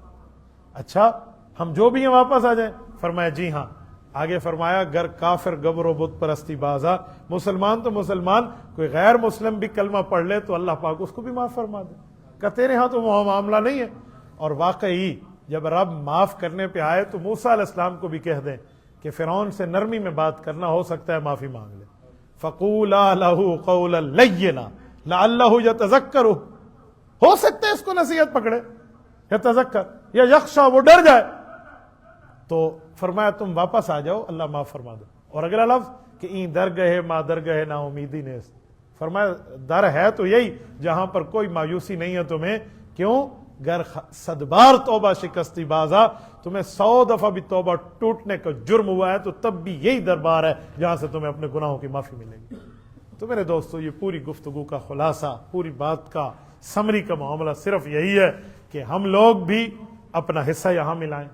S1: اچھا ہم جو بھی ہیں واپس آ جائیں؟ فرمایا جی ہاں۔ آگے فرمایا گر کافر گبر و بت پرستی بازا، مسلمان تو مسلمان، کوئی غیر مسلم بھی کلمہ پڑھ لے تو اللہ پاک اس کو بھی معاف فرما دے، کہ تیرے ہاں تو وہ معاملہ نہیں ہے۔ اور واقعی جب رب معاف کرنے پہ آئے تو موسیٰ علیہ السلام کو بھی کہہ دیں کہ فرعون سے نرمی میں بات کرنا، ہو سکتا ہے معافی مانگ لے۔ فَقُولَا لَهُ قَوْلًا لَيِّنًا لَعَلَّهُ يَتَذَكَّرُ، ہو سکتا ہے اس کو نصیحت پکڑے، یتذکر یا یخشا، وہ ڈر جائے۔ تو فرمایا تم واپس آ جاؤ، اللہ معاف فرما دو۔ اور اگلا لفظ کہ این در گئے ما در گئے نا امیدی نیست، فرمایا در ہے تو یہی جہاں پر کوئی مایوسی نہیں ہے تمہیں، کیوں؟ گر صد بار توبہ شکستی بازا، تمہیں 100 دفعہ بھی توبہ ٹوٹنے کا جرم ہوا ہے تو تب بھی یہی دربار ہے جہاں سے تمہیں اپنے گناہوں کی معافی ملے گی۔ تو میرے دوستو یہ پوری گفتگو کا خلاصہ، پوری بات کا سمری کا معاملہ صرف یہی ہے کہ ہم لوگ بھی اپنا حصہ یہاں ملائیں۔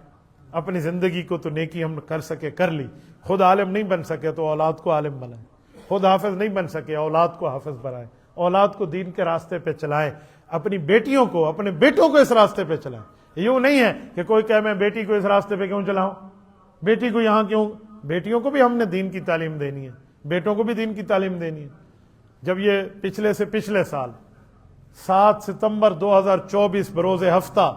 S1: اپنی زندگی کو تو نیکی ہم کر سکے کر لی، خود عالم نہیں بن سکے تو اولاد کو عالم بنائیں، خود حافظ نہیں بن سکے اولاد کو حافظ بنائیں، اولاد کو دین کے راستے پہ چلائیں، اپنی بیٹیوں کو اپنے بیٹوں کو اس راستے پہ چلائیں۔ یوں نہیں ہے کہ کوئی کہے میں بیٹی کو اس راستے پہ کیوں چلاؤں، بیٹی کو یہاں کیوں، بیٹیوں کو بھی ہم نے دین کی تعلیم دینی ہے، بیٹوں کو بھی دین کی تعلیم دینی ہے۔ جب یہ پچھلے سال 7 ستمبر 2024 بروز ہفتہ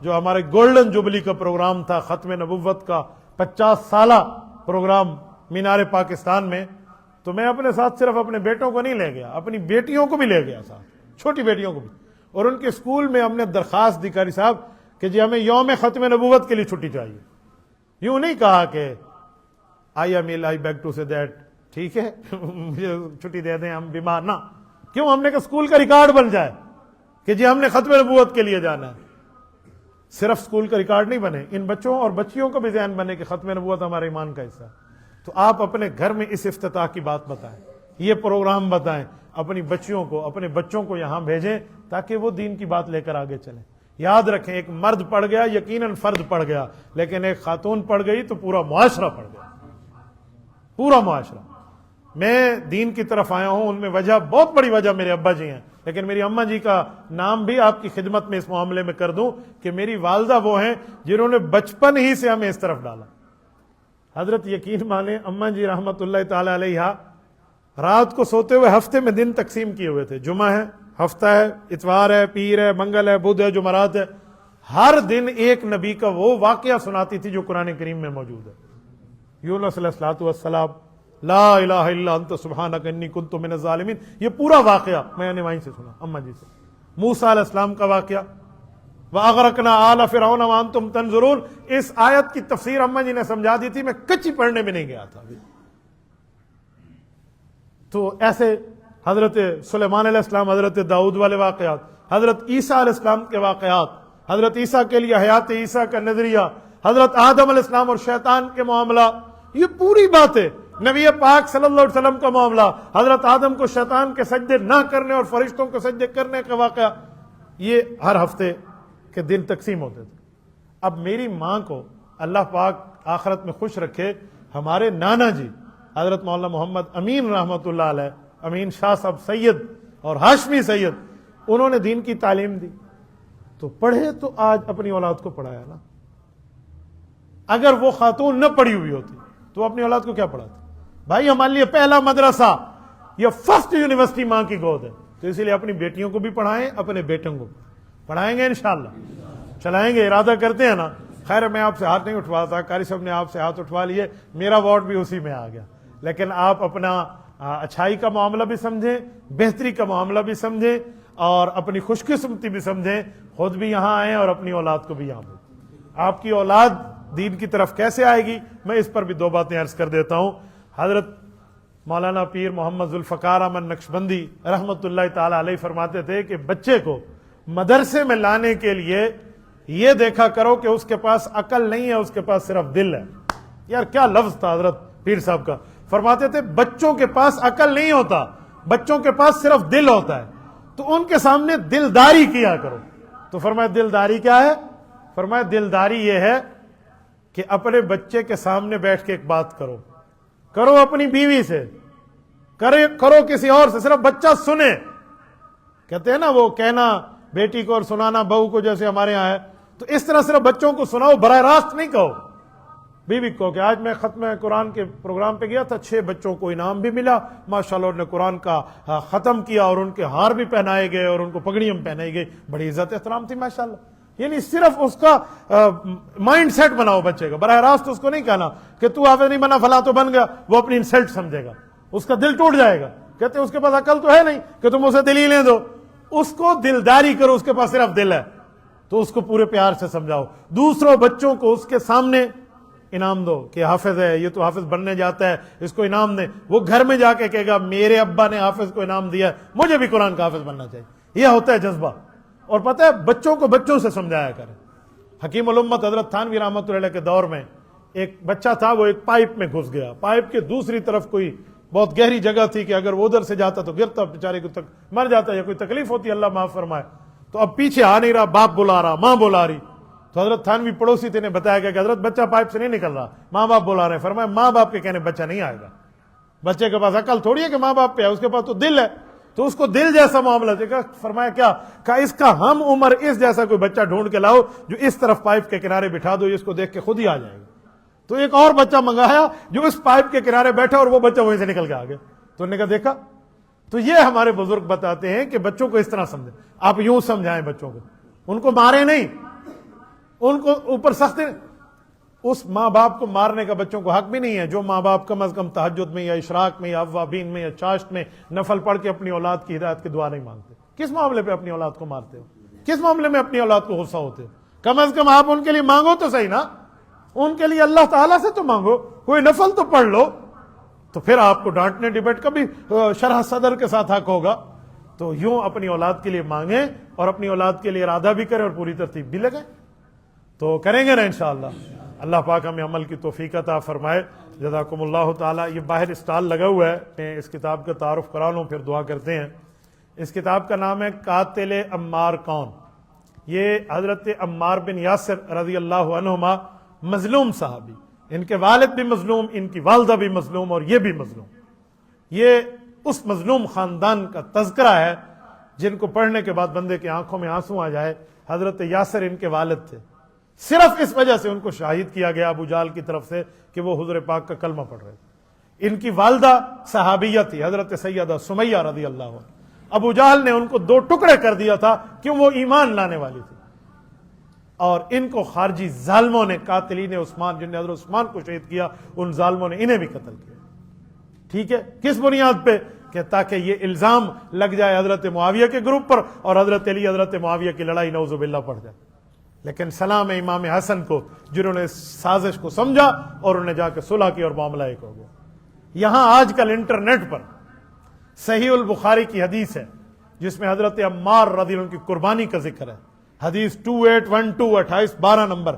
S1: جو ہمارے گولڈن جوبلی کا پروگرام تھا، ختم نبوت کا 50 سالہ پروگرام مینار پاکستان میں، تو میں اپنے ساتھ صرف اپنے بیٹوں کو نہیں لے گیا، اپنی بیٹیوں کو بھی لے گیا ساتھ، چھوٹی بیٹیوں کو بھی، اور ان کے اسکول میں ہم نے درخواست دی قاری صاحب کہ جی ہمیں یوم ختم نبوت کے لیے چھٹی چاہیے. یوں نہیں کہا کہ آئی بیگ ٹو سے دیٹ ٹھیک ہے مجھے چھٹی دے دیں ہم بیمار نہ، کیوں؟ ہم نے کہا اسکول کا ریکارڈ بن جائے کہ جی ہم نے ختم نبوت کے لیے جانا ہے. صرف اسکول کا ریکارڈ نہیں بنے، ان بچوں اور بچیوں کا بھی ذہن بنے کہ ختم نبوت ہمارے ایمان کا حصہ ہے. تو آپ اپنے گھر میں اس افتتاح کی بات بتائیں، یہ پروگرام بتائیں، اپنی بچیوں کو اپنے بچوں کو یہاں بھیجیں تاکہ وہ دین کی بات لے کر آگے چلیں. یاد رکھیں ایک مرد پڑ گیا یقیناً فرد پڑ گیا، لیکن ایک خاتون پڑ گئی تو پورا معاشرہ پڑ گیا، پورا معاشرہ. میں دین کی طرف آیا ہوں، ان میں وجہ بہت بڑی وجہ میرے ابا جی ہیں، لیکن میری اماں جی کا نام بھی آپ کی خدمت میں اس معاملے میں کر دوں کہ میری والدہ وہ ہیں جنہوں نے بچپن ہی سے ہمیں اس طرف ڈالا. حضرت یقین مانیں اماں جی رحمت اللہ تعالی علیہ رات کو سوتے ہوئے ہفتے میں دن تقسیم کیے ہوئے تھے. جمعہ ہے، ہفتہ ہے، اتوار ہے، پیر ہے، منگل ہے، بدھ ہے، جمعرات ہے. ہر دن ایک نبی کا وہ واقعہ سناتی تھی جو قرآن کریم میں موجود ہے. یونس علیہ الصلوۃ والسلام، لا الہ الا انت سبحانک انی کنت من الظالمین، یہ پورا واقعہ میں نے وہیں سے سنا اماں جی سے. موسیٰ علیہ السلام کا واقعہ، وَأَغْرَقْنَا آلَ فِرْعَوْنَ وَأَنْتُمْ تَنْظُرُونَ، اس آیت کی تفسیر اماں جی نے سمجھا دی تھی، میں کچی پڑھنے میں نہیں گیا تھا ابھی. تو ایسے حضرت سلیمان علیہ السلام، حضرت داؤد والے واقعات، حضرت عیسیٰ علیہ السلام کے واقعات، حضرت عیسیٰ کے لیے حیات عیسیٰ کا نظریہ، حضرت آدم علیہ السلام اور شیطان کے معاملہ، یہ پوری بات ہے. نبی پاک صلی اللہ علیہ وسلم کا معاملہ، حضرت آدم کو شیطان کے سجدے نہ کرنے اور فرشتوں کو سجدے کرنے کا واقعہ، یہ ہر ہفتے کے دن تقسیم ہوتے تھے. اب میری ماں کو اللہ پاک آخرت میں خوش رکھے، ہمارے نانا جی حضرت مولانا محمد امین رحمۃ اللہ علیہ، امین شاہ صاحب سید اور ہاشمی سید، انہوں نے دین کی تعلیم دی تو پڑھے، تو آج اپنی اولاد کو پڑھایا نا. اگر وہ خاتون نہ پڑھی ہوئی ہوتی تو اپنی اولاد کو کیا پڑھاتی؟ بھائی ہمارے لیے پہلا مدرسہ، یہ فرسٹ یونیورسٹی ماں کی گود ہے. تو اسی لیے اپنی بیٹیوں کو بھی پڑھائیں، اپنے بیٹوں کو پڑھائیں گے انشاءاللہ، چلائیں گے، ارادہ کرتے ہیں نا. خیر میں آپ سے ہاتھ نہیں اٹھواتا، قاری صاحب نے آپ سے ہاتھ اٹھوا لیے، میرا وارڈ بھی اسی میں آ گیا. لیکن آپ اپنا اچھائی کا معاملہ بھی سمجھیں، بہتری کا معاملہ بھی سمجھیں، اور اپنی خوش قسمتی بھی سمجھیں. خود بھی یہاں آئیں اور اپنی اولاد کو بھی یہاں بھیجیں. آپ کی اولاد دین کی طرف کیسے آئے گی، میں اس پر بھی دو باتیں عرض کر دیتا ہوں. حضرت مولانا پیر محمد ذوالفقار احمد نقشبندی رحمت اللہ تعالی علیہ فرماتے تھے کہ بچے کو مدرسے میں لانے کے لیے یہ دیکھا کرو کہ اس کے پاس عقل نہیں ہے، اس کے پاس صرف دل ہے. یار کیا لفظ تھا حضرت پیر صاحب کا. فرماتے تھے بچوں کے پاس عقل نہیں ہوتا، بچوں کے پاس صرف دل ہوتا ہے، تو ان کے سامنے دلداری کیا کرو. تو فرمایا دلداری کیا ہے؟ فرمایا دلداری یہ ہے کہ اپنے بچے کے سامنے بیٹھ کے ایک بات کرو اپنی بیوی سے، کرو کسی اور سے، صرف بچہ سنے. کہتے ہیں نا وہ کہنا بیٹی کو اور سنانا بہو کو، جیسے ہمارے یہاں ہے. تو اس طرح صرف بچوں کو سناؤ، براہ راست نہیں کہو. بیوی کو کہ آج میں ختم قرآن کے پروگرام پہ گیا تھا، 6 بچوں کو انعام بھی ملا ماشاءاللہ، انہوں نے قرآن کا ختم کیا اور ان کے ہار بھی پہنائے گئے اور ان کو پگڑیاں پہنائی گئی، بڑی عزت احترام تھی ماشاءاللہ. یعنی صرف اس کا مائنڈ سیٹ بناؤ بچے کا، براہ راست اس کو نہیں کہنا کہ تو حافظ نہیں بنا فلاں تو بن گیا، وہ اپنی انسلٹ سمجھے گا، اس کا دل ٹوٹ جائے گا. کہتے ہیں اس کے پاس عقل تو ہے نہیں کہ تم اسے دلیلیں دو، اس کو دلداری کرو، اس کے پاس صرف دل ہے تو اس کو پورے پیار سے سمجھاؤ. دوسروں بچوں کو اس کے سامنے انعام دو کہ حافظ ہے، یہ تو حافظ بننے جاتا ہے، اس کو انعام دیں. وہ گھر میں جا کے کہے گا میرے ابا نے حافظ کو انعام دیا ہے، مجھے بھی قرآن کا حافظ بننا چاہیے. یہ ہوتا ہے جذبہ. اور پتہ ہے بچوں کو بچوں سے سمجھایا کریں. حکیم الامت حضرت تھانوی رحمۃ اللہ علیہ کے دور میں ایک بچہ تھا، وہ ایک پائپ میں گھس گیا. پائپ کے دوسری طرف کوئی بہت گہری جگہ تھی کہ اگر وہ ادھر سے جاتا تو گرتا، بیچارے کو مر جاتا یا کوئی تکلیف ہوتی، اللہ معاف فرمائے. تو اب پیچھے آ نہیں رہا، باپ بلا رہا، ماں بلا رہی. تو حضرت تھانوی پڑوسی تھے نے بتایا گیا کہ حضرت بچہ پائپ سے نہیں نکل رہا، ماں باپ بلا رہے ہیں. فرمایا ماں باپ کے کہنے بچہ نہیں آئے گا. بچے کے پاس عقل تھوڑی ہے کہ ماں باپ پہ ہے، اس کے پاس تو دل ہے. تو اس کو دل جیسا معاملہ دیکھا. فرمایا کیا کہ اس کا ہم عمر اس جیسا کوئی بچہ ڈھونڈ کے لاؤ جو اس طرف پائپ کے کنارے بٹھا دو، اس کو دیکھ کے خود ہی آ جائے گا. تو ایک اور بچہ منگایا جو اس پائپ کے کنارے بیٹھا اور وہ بچہ وہیں سے نکل کے آ گیا. تو انہوں نے کہا دیکھا. تو یہ ہمارے بزرگ بتاتے ہیں کہ بچوں کو اس طرح سمجھیں. آپ یوں سمجھائیں بچوں کو، ان کو مارے نہیں، ان کو اوپر سخت. اس ماں باپ کو مارنے کا بچوں کو حق بھی نہیں ہے جو ماں باپ کم از کم تہجد میں یا اشراق میں یا اوابین میں یا چاشت میں نفل پڑھ کے اپنی اولاد کی ہدایت کی دعا نہیں مانگتے. کس معاملے پہ اپنی اولاد کو مارتے ہو؟ کس معاملے میں اپنی اولاد کو غصہ ہوتے ہو؟ کم از کم آپ ان کے لیے مانگو تو صحیح نا, ان کے لیے اللہ تعالیٰ سے تو مانگو, کوئی نفل تو پڑھ لو, تو پھر آپ کو ڈانٹنے ڈبیٹ کا بھی شرح صدر کے ساتھ حق ہوگا. تو یوں اپنی اولاد کے لیے مانگیں اور اپنی اولاد کے لیے ارادہ بھی کریں اور پوری ترتیب بھی لگائیں. تو کریں گے نا انشاءاللہ. اللہ پاک ہمیں عمل کی توفیق عطا فرمائے. جزاکم اللہ تعالیٰ. یہ باہر اسٹال لگا ہوا ہے, میں اس کتاب کا تعارف کرا لوں پھر دعا کرتے ہیں. اس کتاب کا نام ہے قاتل عمار کون. یہ حضرت عمار بن یاسر رضی اللہ عنہما مظلوم صحابی, ان کے والد بھی مظلوم, ان کی والدہ بھی مظلوم اور یہ بھی مظلوم. یہ اس مظلوم خاندان کا تذکرہ ہے جن کو پڑھنے کے بعد بندے کی آنکھوں میں آنسو آ جائے. حضرت یاسر ان کے والد تھے, صرف اس وجہ سے ان کو شہید کیا گیا ابو جہل کی طرف سے کہ وہ حضور پاک کا کلمہ پڑھ رہے تھے. ان کی والدہ صحابیہ تھی حضرت سیدہ سمیہ رضی اللہ عنہ. ابو جہل نے ان کو 2 ٹکڑے کر دیا تھا کیوں وہ ایمان لانے والی تھی, اور ان کو خارجی ظالموں نے, قاتلین عثمان جن نے حضرت عثمان کو شہید کیا, ان ظالموں نے انہیں بھی قتل کیا. ٹھیک ہے, کس بنیاد پہ؟ کہ تاکہ یہ الزام لگ جائے حضرت معاویہ کے گروپ پر اور حضرت علی حضرت معاویہ کی لڑائی نعوذ باللہ پڑ جائے. لیکن سلام امام حسن کو جنہوں نے سازش کو سمجھا اور انہیں جا کے صلح کی اور معاملہ ایک ہو گیا. یہاں آج کل انٹرنیٹ پر صحیح البخاری کی حدیث ہے جس میں حضرت عمار رضی اللہ عنہ کی قربانی کا ذکر ہے. حدیث 2812 2812 نمبر.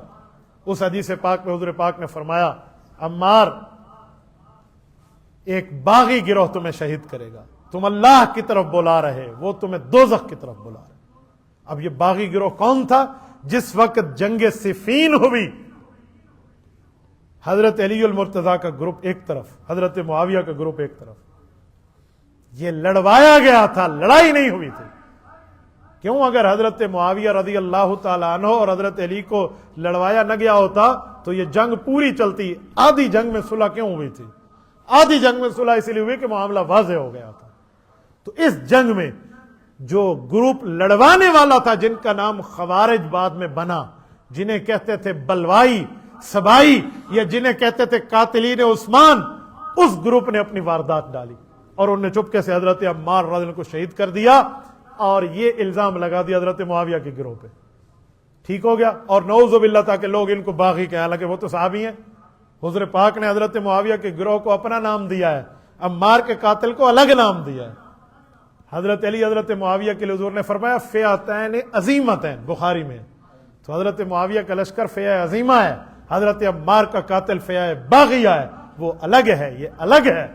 S1: اس حدیث پاک میں حضور پاک نے فرمایا عمار ایک باغی گروہ تمہیں شہید کرے گا, تم اللہ کی طرف بلا رہے, وہ تمہیں دوزخ کی طرف بلا رہے. اب یہ باغی گروہ کون تھا؟ جس وقت جنگ صفین ہوئی, حضرت علی المرتضیٰ کا گروپ ایک طرف, حضرت معاویہ کا گروپ ایک طرف. یہ لڑوایا گیا تھا, لڑائی نہیں ہوئی تھی. کیوں؟ اگر حضرت معاویہ رضی اللہ تعالیٰ عنہ اور حضرت علی کو لڑوایا نہ گیا ہوتا تو یہ جنگ پوری چلتی. آدھی جنگ میں صلح کیوں ہوئی تھی؟ آدھی جنگ میں صلح اس لیے ہوئی کہ معاملہ واضح ہو گیا تھا. تو اس جنگ میں جو گروپ لڑوانے والا تھا, جن کا نام خوارج بعد میں بنا, جنہیں کہتے تھے بلوائی سبائی یا جنہیں کہتے تھے قاتلین عثمان, اس گروپ نے اپنی واردات ڈالی اور انہوں نے چپکے سے حضرت عمار رضی اللہ عنہ کو شہید کر دیا اور یہ الزام لگا دیا حضرت معاویہ کے گروہ پہ. ٹھیک ہو گیا. اور نعوذ باللہ تاکہ لوگ ان کو باغی کہیں, حالانکہ وہ تو صحابی ہیں. حضور پاک نے حضرت معاویہ کے گروہ کو اپنا نام دیا ہے, عمار کے قاتل کو الگ نام دیا ہے. حضرت علی حضرت معاویہ کے لیے حضور نے فرمایا فئتین عظیمتین, بخاری میں. تو حضرت معاویہ کا لشکر فئہ عظیمہ ہے, حضرت عمار کا قاتل فئہ باغیہ ہے, وہ الگ ہے, یہ الگ ہے.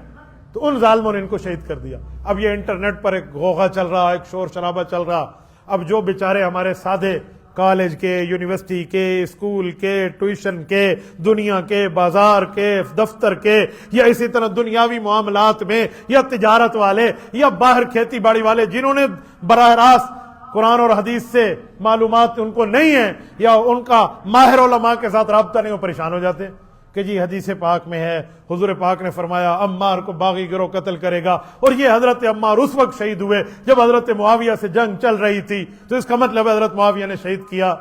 S1: تو ان ظالموں نے ان کو شہید کر دیا. اب یہ انٹرنیٹ پر ایک غوغا چل رہا, ایک شور شرابہ چل رہا. اب جو بیچارے ہمارے سادے کالج کے, یونیورسٹی کے, اسکول کے, ٹیوشن کے, دنیا کے, بازار کے, دفتر کے, یا اسی طرح دنیاوی معاملات میں, یا تجارت والے, یا باہر کھیتی باڑی والے, جنہوں نے براہ راست قرآن اور حدیث سے معلومات ان کو نہیں ہے یا ان کا ماہر علماء کے ساتھ رابطہ نہیں, وہ پریشان ہو جاتے ہیں کہ جی حدیث پاک میں ہے, حضور پاک نے فرمایا عمار کو باغی گروہ قتل کرے گا. اور یہ حضرت عمار اس وقت شہید ہوئے جب حضرت معاویہ سے جنگ چل رہی تھی, تو اس کا مطلب ہے حضرت معاویہ نے شہید کیا.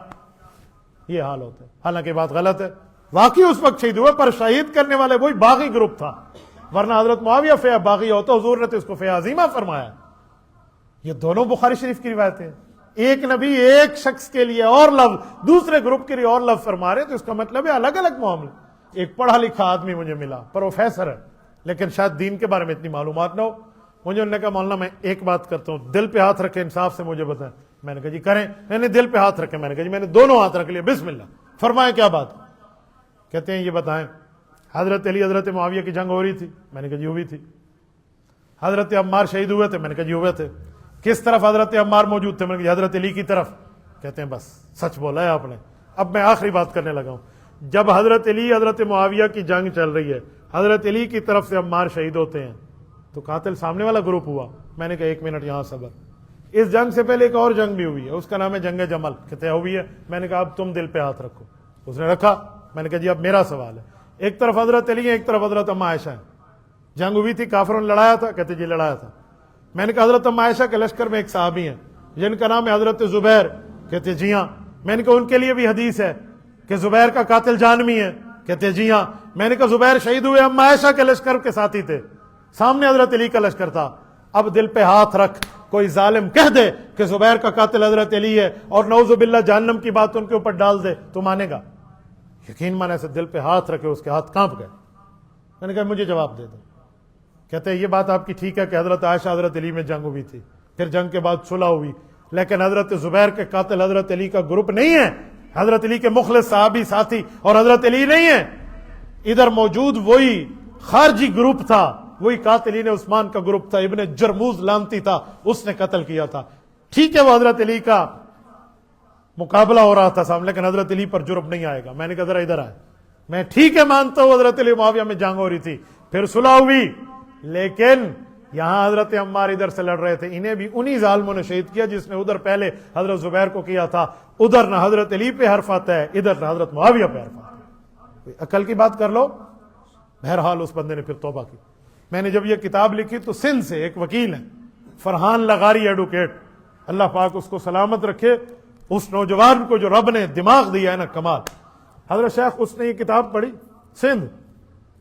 S1: یہ حال ہوتا ہے. حالانکہ بات غلط ہے, واقعی اس وقت شہید ہوئے, پر شہید کرنے والے وہی باغی گروپ تھا, ورنہ حضرت معاویہ فئہ باغی ہوتا حضور نے تو اس کو فئہ عظیمہ فرمایا. یہ دونوں بخاری شریف کی روایتیں. ایک نبی ایک شخص کے لیے اور لفظ, دوسرے گروپ کے لیے اور لفظ فرما رہے, تو اس کا مطلب ہے الگ الگ معاملے. ایک پڑھا لکھا آدمی مجھے ملا, پروفیسر ہے, لیکن شاید دین کے بارے میں اتنی معلومات نہ ہو. مجھے انہوں نے کہا مولانا میں ایک بات کرتا ہوں, دل پہ ہاتھ رکھے, انصاف سے مجھے بتائیں. میں نے کہا جی کریں. میں نے دل پہ ہاتھ رکھے, میں نے کہا جی میں نے دونوں ہاتھ رکھ لیے, بسم اللہ. فرمائیں کیا بات؟ کہتے ہیں یہ بتائیں حضرت علی حضرت معاویہ کی جنگ ہو رہی تھی. میں نے کہا جی ہوئی تھی. حضرت عمار شہید ہوئے تھے. میں نے کہا جی ہوئے تھے. کس طرف حضرت عمار موجود تھے؟ میں نے کہا حضرت علی کی طرف. کہتے ہیں بس سچ بولا ہے آپ نے. اب میں آخری بات کرنے لگا ہوں. جب حضرت علی حضرت معاویہ کی جنگ چل رہی ہے, حضرت علی کی طرف سے عمار شہید ہوتے ہیں, تو قاتل سامنے والا گروپ ہوا. میں نے کہا ایک منٹ یہاں صبر. اس جنگ سے پہلے ایک اور جنگ بھی ہوئی ہے, اس کا نام ہے جنگ جمل. کہتے ہوئی ہے. میں نے کہا اب تم دل پہ ہاتھ رکھو. اس نے رکھا. میں نے کہا جی اب میرا سوال ہے, ایک طرف حضرت علی ہے, ایک طرف حضرت ام عائشہ ہے. جنگ ہوئی تھی, کافروں نے لڑایا تھا. کہتے جی لڑایا تھا. میں نے کہا حضرت ام عائشہ کے لشکر میں ایک صحابی ہیں جن کا نام ہے حضرت زبیر. کہتے جی ہاں. میں نے کہا ان کے لیے بھی حدیث ہے کہ زبیر کا قاتل جہنمی ہے. کہتے ہیں جی ہاں. میں نے کہا زبیر شہید ہوئے اما عائشہ کے لشکر کے ساتھی تھے, سامنے حضرت علی کا لشکر تھا. اب دل پہ ہاتھ رکھ, کوئی ظالم کہہ دے کہ زبیر کا قاتل حضرت علی ہے اور نعوذ باللہ جہنم کی بات ان کے اوپر ڈال دے, تو مانے گا؟ یقین مانے سے دل پہ ہاتھ رکھے, اس کے ہاتھ کانپ گئے. میں نے کہا مجھے جواب دے دو. کہتے ہیں یہ بات آپ کی ٹھیک ہے کہ حضرت عائشہ حضرت علی میں جنگ ہوئی تھی, پھر جنگ کے بعد صلح ہوئی, لیکن حضرت زبیر کے قاتل حضرت علی کا گروپ نہیں ہے, حضرت علی کے مخلص صحابی ساتھی اور حضرت علی نہیں ہے. ادھر موجود وہی خارجی گروپ تھا, وہی قاتلین عثمان کا گروپ تھا, ابن جرموز لانتی تھا, اس نے قتل کیا تھا. ٹھیک ہے وہ حضرت علی کا مقابلہ ہو رہا تھا سامنے, لیکن حضرت علی پر جرم نہیں آئے گا. میں نے کہا ذرا ادھر آئے, میں ٹھیک ہے مانتا ہوں حضرت علی معاویہ میں جنگ ہو رہی تھی, پھر صلح ہوئی, لیکن یہاں حضرت عمار ادھر سے لڑ رہے تھے, انہیں بھی انہی ظالموں نے شہید کیا جس نے ادھر پہلے حضرت زبیر کو کیا تھا. ادھر نہ حضرت علی پہ حرف آتا ہے, ادھر نہ حضرت معاویہ پہ حرف آتا ہے. عقل کی بات کر لو. بہرحال اس بندے نے پھر توبہ کی. میں نے جب یہ کتاب لکھی تو سندھ سے ایک وکیل ہے, فرحان لغاری ایڈوکیٹ, اللہ پاک اس کو سلامت رکھے, اس نوجوان کو جو رب نے دماغ دیا ہے نا, کمال. حضرت شیخ اس نے یہ کتاب پڑھی سندھ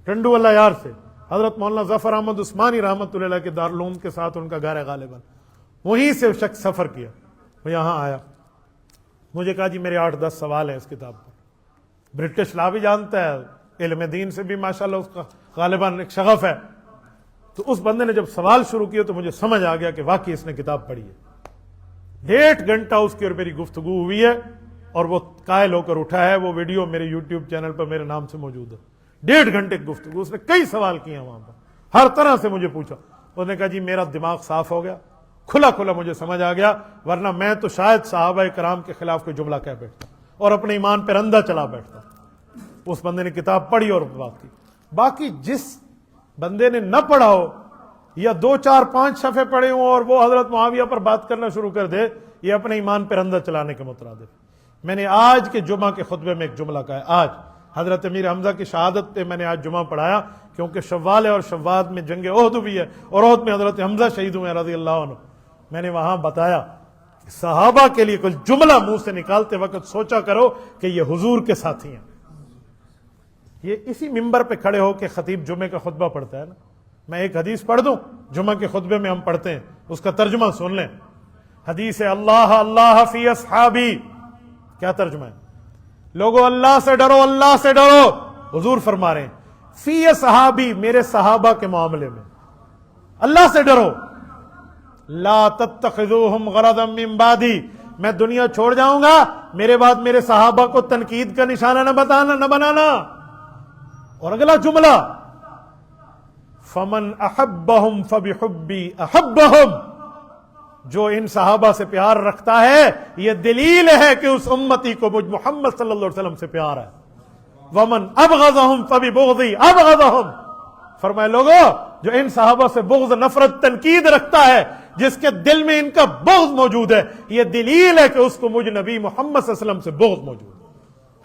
S1: ٹنڈو اللہ یار سے, حضرت مولانا ظفر احمد عثمانی رحمۃ اللہ علیہ کے دارالعلوم کے ساتھ ان کا گھر ہے غالباً, وہیں سے شخص سفر کیا, وہ یہاں آیا, مجھے کہا جی میرے 8-10 سوال ہیں اس کتاب پر. برٹش لا بھی جانتا ہے, علم دین سے بھی ماشاءاللہ اس کا غالباً ایک شغف ہے. تو اس بندے نے جب سوال شروع کیا تو مجھے سمجھ آ گیا کہ واقعی اس نے کتاب پڑھی ہے. 1.5 گھنٹہ اس کی اور میری گفتگو ہوئی ہے, اور وہ قائل ہو کر اٹھا ہے. وہ ویڈیو میرے یوٹیوب چینل پر میرے نام سے موجود ہے. 1.5 گھنٹے کی گفتگو, اس نے کئی سوال کیے وہاں پر, ہر طرح سے مجھے پوچھا. اس نے کہا جی میرا دماغ صاف ہو گیا, کھلا کھلا مجھے سمجھ آ گیا, ورنہ میں تو شاید صحابہ کرام کے خلاف کوئی جملہ کہہ بیٹھتا اور اپنے ایمان پر اندھا چلا بیٹھتا. اس بندے نے کتاب پڑھی اور بات کی. باقی جس بندے نے نہ پڑھا ہو یا 2-4-5 صفحے پڑھے ہوں اور وہ حضرت معاویہ پر بات کرنا شروع کر دے, یہ اپنے ایمان پر اندھا چلانے کے مترادف. میں نے آج کے جمعہ کے خطبے میں ایک جملہ کہا ہے. آج حضرت امیر حمزہ کی شہادت پہ میں نے آج جمعہ پڑھایا, کیونکہ شوال ہے اور شوال میں جنگ احد بھی ہے, اور احد میں حضرت حمزہ شہید ہوئے رضی اللہ عنہ. میں نے وہاں بتایا کہ صحابہ کے لیے کوئی جملہ منہ سے نکالتے وقت سوچا کرو کہ یہ حضور کے ساتھی ہیں. یہ اسی ممبر پہ کھڑے ہو کے خطیب جمعے کا خطبہ پڑھتا ہے نا. میں ایک حدیث پڑھ دوں, جمعہ کے خطبے میں ہم پڑھتے ہیں, اس کا ترجمہ سن لیں. حدیث ہے اللہ اللہ فی اصحابی. کیا ترجمہ ہے؟ لوگو اللہ سے ڈرو, اللہ سے ڈرو. حضور فرما رہے ہیں فی اصحابی, میرے صحابہ کے معاملے میں اللہ سے ڈرو. لا تتخذوہم غرضا من بعدی, میں دنیا چھوڑ جاؤں گا, میرے بعد میرے صحابہ کو تنقید کا نشانہ نہ بنانا. اور اگلا جملہ فمن احبہم فبحبی احبہم, جو ان صحابہ سے پیار رکھتا ہے یہ دلیل ہے کہ اس امتی کو مجھ محمد صلی اللہ علیہ وسلم سے پیار ہے. ومن ابغضہم فببغضی ابغضہم, فرمائے لوگوں جو ان صحابہ سے بغض, نفرت, تنقید رکھتا ہے, جس کے دل میں ان کا بغض موجود ہے, یہ دلیل ہے کہ اس کو مجھ نبی محمد صلی اللہ علیہ وسلم سے بغض موجود ہے.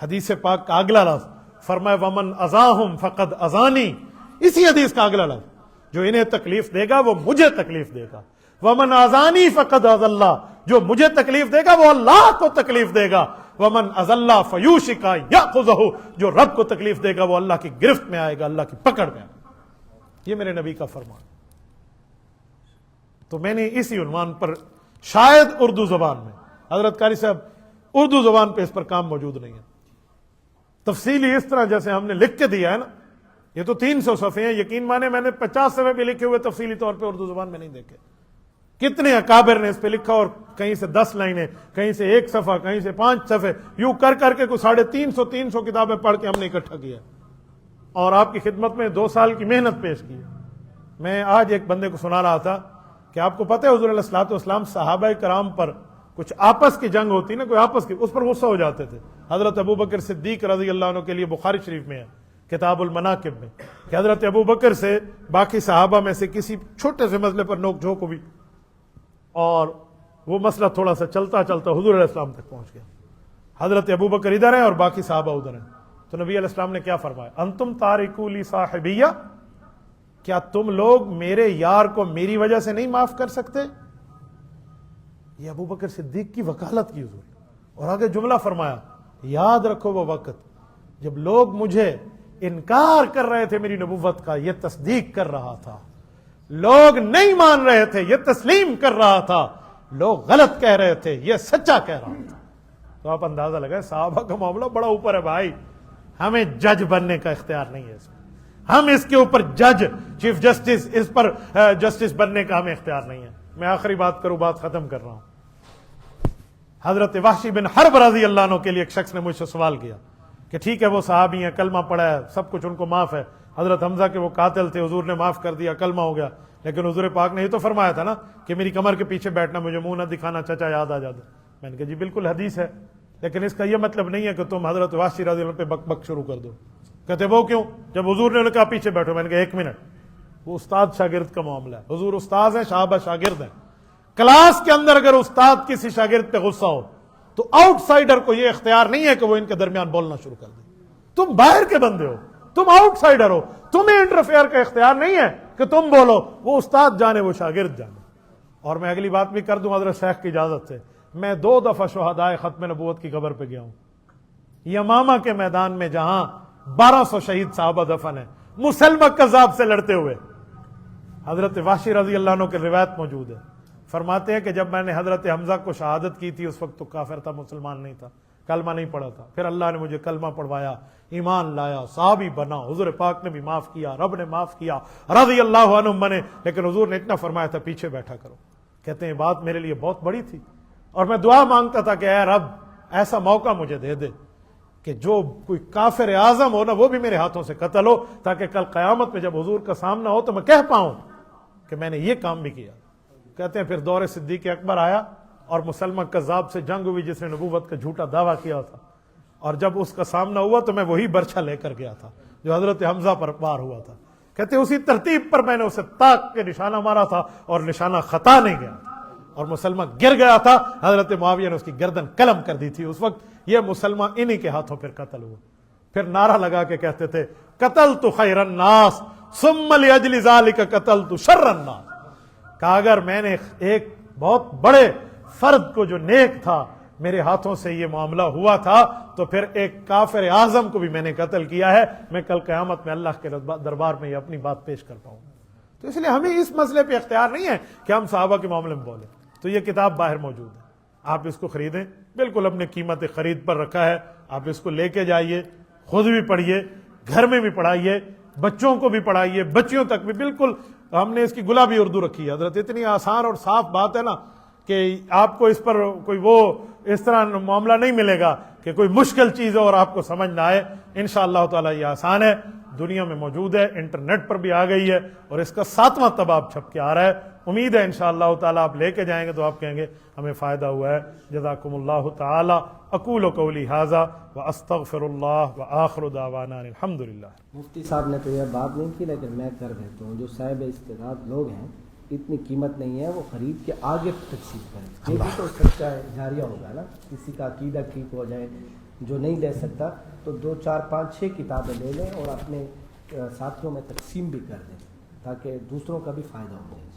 S1: حدیث پاک کا اگلا لفظ فرمائے ومن اذاہم فقد اذانی, اسی حدیث کا اگلا لفظ, جو انہیں تکلیف دے گا وہ مجھے تکلیف دے گا. ومن اذانی فقد اذى اللہ, جو مجھے تکلیف دے گا وہ اللہ کو تکلیف دے گا. ومن اذى اللہ فیوشک یاخذہ, جو رب کو تکلیف دے گا وہ اللہ کی گرفت میں آئے گا, اللہ کی پکڑ میں آئے گا. یہ میرے نبی کا فرمان. تو میں نے اسی عنوان پر, شاید اردو زبان میں, حضرت قاری صاحب اردو زبان پہ اس پر کام موجود نہیں ہے تفصیلی اس طرح جیسے ہم نے لکھ کے دیا ہے نا. یہ تو 300 صفحے ہیں, یقین مانے میں نے 50 صفحے بھی لکھے ہوئے تفصیلی طور پہ اردو زبان میں نہیں دیکھے. کتنے اکابر نے اس پہ لکھا, اور کہیں سے 10 لائنیں, کہیں سے 1 صفحہ, کہیں سے 5 صفحے, یوں کر کر کے کوئی 350 کتابیں پڑھ کے ہم نے اکٹھا کیا, اور آپ کی خدمت میں 2 سال کی محنت پیش کی. میں آج ایک بندے کو سنا رہا تھا کہ آپ کو پتہ ہے حضور علیہ الصلوۃ والسلام صحابہ کرام پر کچھ آپس کی جنگ ہوتی نا, کوئی آپس کی, اس پر غصہ ہو جاتے تھے. حضرت ابوبکر صدیق رضی اللہ عنہ کے لیے بخاری شریف میں ہے کتاب المناقب میں کہ حضرت ابوبکر سے باقی صحابہ میں سے کسی چھوٹے سے مسئلے پر نوک جھوک ہوئی, اور وہ مسئلہ تھوڑا سا چلتا چلتا حضور علیہ السلام تک پہنچ گیا. حضرت ابوبکر ادھر ہیں اور باقی صحابہ ادھر ہیں. تو نبی علیہ السلام نے کیا فرمایا, انتم تارکو لی صاحبیہ, کیا تم لوگ میرے یار کو میری وجہ سے نہیں معاف کر سکتے؟ یہ ابوبکر صدیق کی وکالت کی حضور. اور آگے جملہ فرمایا, یاد رکھو وہ وقت جب لوگ مجھے انکار کر رہے تھے میری نبوت کا، یہ تصدیق کر رہا تھا. لوگ نہیں مان رہے تھے، یہ تسلیم کر رہا تھا. لوگ غلط کہہ رہے تھے، یہ سچا کہہ رہا تھا. تو آپ اندازہ لگائیں صحابہ کا معاملہ بڑا اوپر ہے بھائی. ہمیں جج بننے کا اختیار نہیں ہے اس میں. ہم اس کے اوپر جج، چیف جسٹس، اس پر جسٹس بننے کا ہمیں اختیار نہیں ہے. میں آخری بات کروں، بات ختم کر رہا ہوں. حضرت وحشی بن حرب رضی اللہ عنہ کے لیے ایک شخص نے مجھ سے سوال کیا کہ ٹھیک ہے وہ صحابی ہیں، کلمہ پڑھا ہے، سب کچھ ان کو معاف ہے. حضرت حمزہ کے وہ قاتل تھے، حضور نے معاف کر دیا، کلمہ ہو گیا. لیکن حضور پاک نے یہ تو فرمایا تھا نا کہ میری کمر کے پیچھے بیٹھنا، مجھے منہ نہ دکھانا، چچا یاد آ جاتا. میں نے کہا جی بالکل حدیث ہے، لیکن اس کا یہ مطلب نہیں ہے کہ تم حضرت وحشی رضی اللہ عنہ پہ بک بک شروع کر دو. کہتے وہ کیوں؟ جب حضور نے کہا پیچھے بیٹھو. میں نے کہا ایک منٹ، وہ استاد شاگرد کا معاملہ ہے. حضور استاد ہیں، صحابہ شاگرد ہیں. کلاس کے اندر اگر استاد کسی شاگرد پہ غصہ ہو تو آؤٹ سائڈر کو یہ اختیار نہیں ہے کہ وہ ان کے درمیان بولنا شروع کر دے. تم باہر کے بندے ہو، تم آؤٹ سائڈر ہو، تمہیں انٹرفیئر کا اختیار نہیں ہے کہ تم بولو. وہ استاد جانے، وہ شاگرد جانے. اور میں اگلی بات بھی کر دوں حضرت شیخ کی اجازت سے. میں 2 دفعہ شہدائے ختم نبوت کی قبر پہ گیا ہوں. یمامہ کے میدان میں جہاں 1200 شہید صحابہ دفن ہیں، مسلمہ کذاب سے لڑتے ہوئے. حضرت وحشی رضی اللہ عنہ کی روایت موجود ہے. فرماتے ہیں کہ جب میں نے حضرت حمزہ کو شہادت کی تھی اس وقت تو کافر تھا، مسلمان نہیں تھا، کلمہ نہیں پڑھا تھا. پھر اللہ نے مجھے کلمہ پڑھوایا، ایمان لایا، صحابی بنا. حضور پاک نے بھی معاف کیا، رب نے معاف کیا، رضی اللہ عنہ بنے. لیکن حضور نے اتنا فرمایا تھا پیچھے بیٹھا کرو. کہتے ہیں بات میرے لیے بہت بڑی تھی اور میں دعا مانگتا تھا کہ اے رب ایسا موقع مجھے دے دے کہ جو کوئی کافر اعظم ہو نا وہ بھی میرے ہاتھوں سے قتل ہو، تاکہ کل قیامت میں جب حضور کا سامنا ہو تو میں کہہ پاؤں کہ میں نے یہ کام بھی کیا. کہتے ہیں پھر دور صدیق اکبر آیا اور مسلمہ کذاب سے جنگ ہوئی جس نے نبوت کا جھوٹا دعویٰ کیا تھا. اور جب اس کا سامنا ہوا تو میں وہی برچھا لے کر گیا تھا جو حضرت حمزہ پر وار ہوا تھا. کہتے ہیں اسی ترتیب پر میں نے اسے طاق کے نشانہ مارا تھا اور نشانہ خطا نہیں گیا تھا اور مسلمہ گر گیا تھا. حضرت معاویہ نے اس کی گردن قلم کر دی تھی. اس وقت یہ مسلمہ انہی کے ہاتھوں پھر قتل ہوا. پھر نعرہ لگا کے کہتے تھے قتلت خیر الناس ثم لاجل ذلک قتلت شر الناس. کہا اگر میں نے ایک بہت بڑے فرد کو جو نیک تھا میرے ہاتھوں سے یہ معاملہ ہوا تھا تو پھر ایک کافر اعظم کو بھی میں نے قتل کیا ہے. میں کل قیامت میں اللہ کے دربار میں یہ اپنی بات پیش کر پاؤں. تو اس لیے ہمیں اس مسئلے پہ اختیار نہیں ہے کہ ہم صحابہ کے معاملے میں بولیں. تو یہ کتاب باہر موجود ہے، آپ اس کو خریدیں، بالکل اپنے قیمت خرید پر رکھا ہے. آپ اس کو لے کے جائیے، خود بھی پڑھیے، گھر میں بھی پڑھائیے، بچوں کو بھی پڑھائیے، بچیوں تک بھی. بالکل ہم نے اس کی گلابی اردو رکھی ہے حضرت. اتنی آسان اور صاف بات ہے نا کہ آپ کو اس پر کوئی وہ اس طرح معاملہ نہیں ملے گا کہ کوئی مشکل چیز ہو اور آپ کو سمجھ نہ آئے. انشاءاللہ تعالی یہ آسان ہے، دنیا میں موجود ہے، انٹرنیٹ پر بھی آ گئی ہے اور اس کا 7واں طبع چھپ کے آ رہا ہے. امید ہے انشاءاللہ تعالی آپ لے کے جائیں گے تو آپ کہیں گے ہمیں فائدہ ہوا ہے. جزاکم اللہ تعالی. اقول قولی ھذا واستغفر اللہ وآخر دعوانا الحمدللہ.
S2: مفتی صاحب نے تو یہ بات نہیں کی لیکن میں کر دیتا ہوں. جو صاحب استعداد لوگ ہیں اتنی قیمت نہیں ہے وہ خرید کے آگے تقسیم کریں. یہ بھی تو سچا جاریہ ہوگا نا. کسی کا عقیدہ ٹھیک ہو جائے، جو نہیں لے سکتا تو 2 4 5 6 کتابیں لے لیں اور اپنے ساتھیوں میں تقسیم بھی کر دیں تاکہ دوسروں کا بھی فائدہ ہو جائے.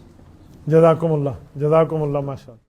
S1: جزاکم اللہ، جزاکم اللہ، ماشاء اللہ.